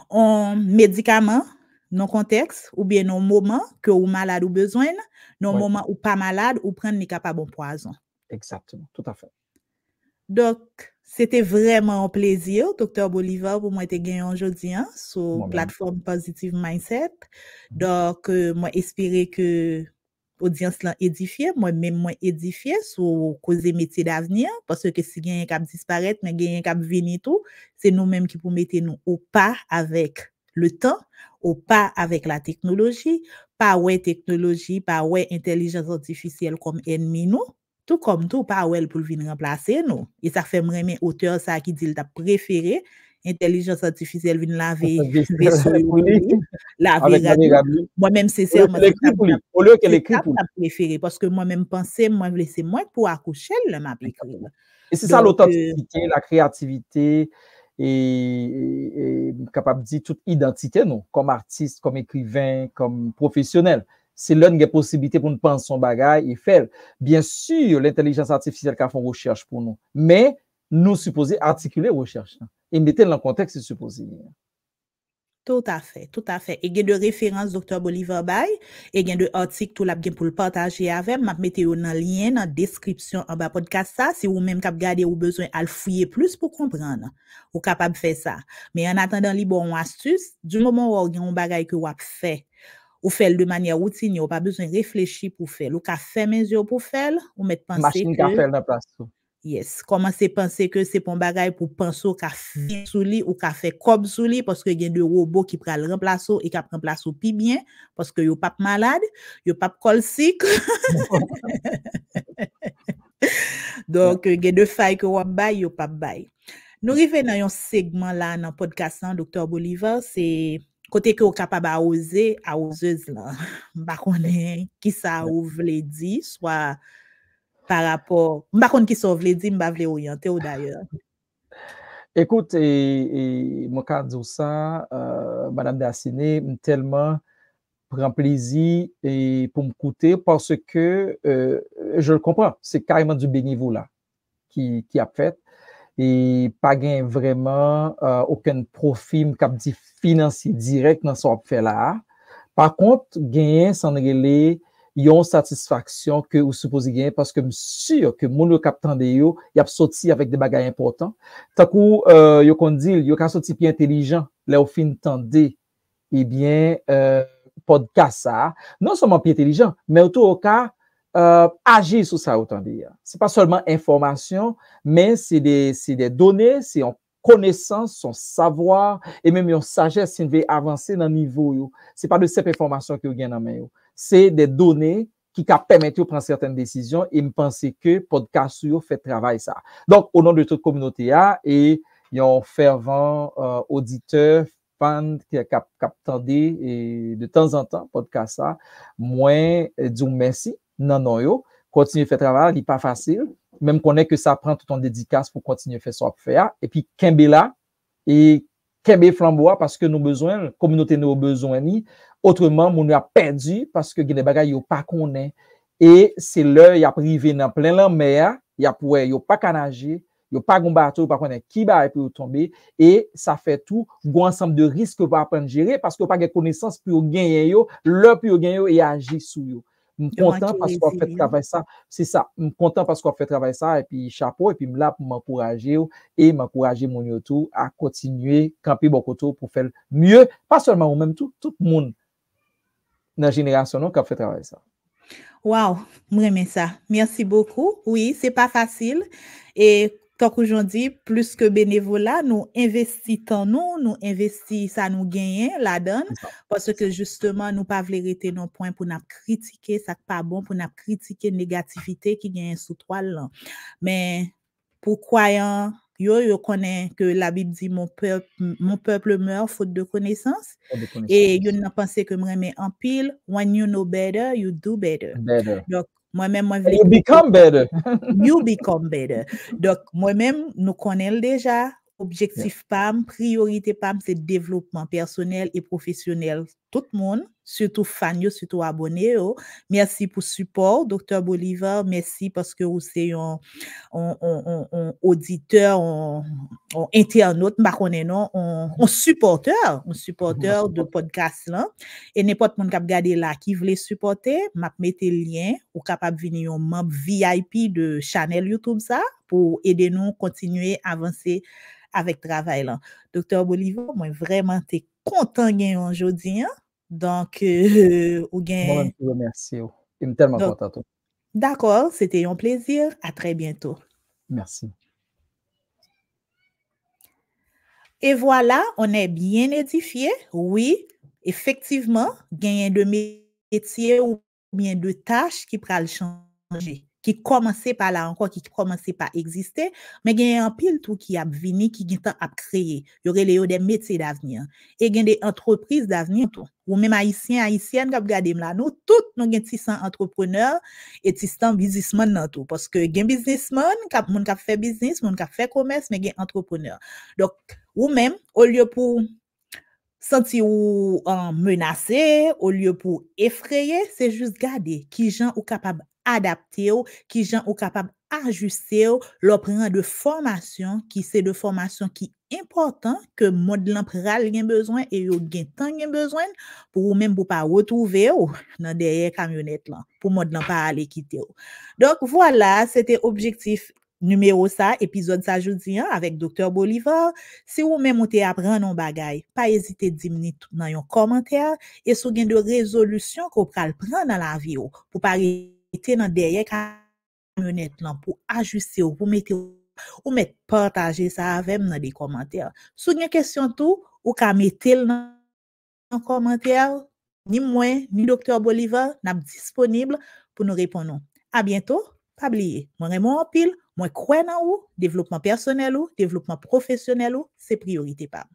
un médicament dans le contexte, ou bien dans le moment que vous malade ou besoin, dans le moment où pas malade, ou prendre n'est capable de poison. Exactement, tout à fait. Donc, c'était vraiment un plaisir, Dr. Bolivar, pour moi de gagner aujourd'hui sur la plateforme Positive Mindset. Donc, moi, espérer que audience là édifié, moi-même moi édifié sur cause métier d'avenir parce que si gagne cap disparaître mais gagne cap venir tout, c'est nous-mêmes qui pour mettre nous au pas avec le temps, au pas avec la technologie, pas ouais technologie, pas ouais intelligence artificielle comme ennemi nous, tout comme tout pas ouais pour venir remplacer nous. Et ça fait vraiment auteur ça qui dit il t'a préféré intelligence artificielle vient laver moi-même c'est ça au lieu qu'elle écrit pour préféré parce que moi-même penser moi laisser moi pour accoucher le m'a écrit et c'est ça l'authenticité la créativité et capable de dire toute identité non comme artiste comme écrivain comme professionnel c'est l'une des possibilités pour nous penser son bagage et faire bien sûr l'intelligence artificielle qui a fait une recherche pour nous mais nous supposons articuler recherche et mettre dans le contexte supposé. Tout à fait, tout à fait. Et il y a de références Dr. Bolivar Bay, et il y a de articles tout là pour le partager avec, m'a mettez dans le lien dans la description en bas podcast ça, si vous même cap garder ou besoin à le fouiller plus pour comprendre, ou capable faire ça. Mais en attendant li bon astuce, du moment où vous avez un bagage que vous fait, ou fait de manière routinière, ou pas besoin de réfléchir pour faire, ou ka fait mes yeux pour faire, ou mettre penser machine que faire dans place. Yes, commencer penser que c'est pour bagage pour penser au café sous lui ou café comme sous lui parce que il y a des robots qui prennent le remplacer et qui remplacent au plus bien parce que yo pas malade, yo pas colsique. Donc il y a deux failles que on bail yo pas bail. Nous arrivons dans un segment là dans podcast Dr. Bolivar, c'est côté que vous capable à oser à oseuse là. Pas connait qui ça ou veut dire soit par rapport, je ne sais pas qui sauve les dîmes, je vais orienter ou d'ailleurs. Écoute, et moi, quand je dis ça, Madame Daciné, tellement prend plaisir et pour m'écouter parce que je le comprends, c'est carrément du bénévolat qui a fait et pas gain vraiment aucun profit financier direct dans ce qu'on fait là. Par contre, gain sans régler yon satisfaction que vous supposez gagner parce que je suis sûr que mon capitaine de yo y a sorti avec des bagages importants. Tant coup yo kon dit yo ka sorti plus intelligent là au fin tendez eh bien podcast ça non seulement plus intelligent mais autour au cas agir sur ça autant dire. C'est pas seulement information mais c'est des données, c'est en connaissance, son savoir et même une sagesse si on veut avancer dans le niveau yo. C'est pas de cette information que vous gagnez dans main yo. C'est des données qui permettent de prendre certaines décisions et me penser que podcast fait travail ça. Donc au nom de toute communauté et un fervent auditeur fan qui attendait et de temps en temps podcast ça, moi dis merci non yo, continuer faire travail, il pas facile, même connaît que ça prend tout ton dédicace pour continuer faire ça faire et puis Kembe là et Kembe flamboie parce que nous besoin communauté nous besoin ni autrement on a perdu parce que des bagages yo pas connaît et c'est l'heure y a privé dans plein la mer y a pour yo pas qu'à nager, yo pas gon bateau, pas connaît qui va pour tomber et ça fait tout gon ensemble de risques pour apprendre gérer parce que pas de connaissance pour gagner yo, le pour gagner yo et agir sur yo. Je suis content parce qu'on fait travail ça, c'est ça. Je suis content parce qu'on fait travail ça et puis chapeau et puis là pour m'encourager et m'encourager mon youtube à continuer camper bon côté pour faire mieux, pas seulement ou même tout le monde dans la génération qui a fait travail ça. Wow, j'aime ça. Merci beaucoup. Oui, c'est pas facile. Et tant qu'aujourd'hui, plus que bénévolat, nous investissons nous investissons, ça nous gagne la donne. Parce que justement, nous pas voulons rester non point pour nous critiquer, ça pas bon pour nous critiquer négativité qui gagne sous toile. Mais pour croyants, yo connaît que la Bible dit mon peuple meurt faute de connaissance. Et yo n'a pensé que moi mais en pile, when you know better, you do better. Donc moi-même moi you become better. You become better. Donc moi-même nous connaissons déjà objectif PAM, priorité PAM c'est développement personnel et professionnel tout le monde, surtout fans, surtout abonnés. Merci pour support, Dr. Bolivar. Merci parce que vous êtes un auditeur, un internaute, un supporteur de podcast là. Et n'importe qui qui a regardé là qui veut supporter, m'a mettre le lien ou capable venir un membre VIP de channel YouTube ça pour aider nous continuer à avancer avec travail là. Dr. Bolivar, moi vraiment t'es content gagner aujourd'hui. Donc, ou gain. Moi, je vous remercie. Je suis tellement content. D'accord, c'était un plaisir. À très bientôt. Merci. Et voilà, on est bien édifié. Oui, effectivement, gain de métier ou bien de tâches qui pourra le changer, qui commençait par là encore, qui commençait par exister, mais il y a un pile tout qui a venu, qui a créé. Il y aurait des métiers d'avenir. Et il y a des entreprises d'avenir tout. Ou même haïtiennes, qui regardent là, nous, toutes, nous avons des entrepreneurs et des businessmen dans tout. Parce que il y a des businessmen, qui fait business, qui fait commerce, mais il y a des entrepreneurs. Donc, ou même, au lieu pour sentir ou menacé, au lieu pour effrayer, c'est juste garder qui gens ou capable adapter, qui gens ou capable ajuster, leur prendre de formation, qui c'est de formation qui important que monde l'empral gen besoin et yo gen temps gen besoin pour même pour pas retrouver dans derrière camionnette là, pour monde l'en pas aller quitter. Donc voilà, c'était objectif numéro ça, épisode ça jeudi avec Dr. Bolivar. Si vous même vous apprendre un bagay, pas hésiter 10 minutes dans un commentaire et si vous avez de résolution qu'on peut prendre dans la vie pour pas rester dans derrière camionnette là, pour ajuster pour mettre ou mettre partager ça avec dans des commentaires. Si vous avez une question tout ou ka mettre dans un commentaire, ni moi ni Dr. Bolivar n'a disponible pour nous répondre. À bientôt. Pas oublier, moi Raymond en pile, moi crois dans ou, développement personnel ou, développement professionnel ou, c'est priorité pas.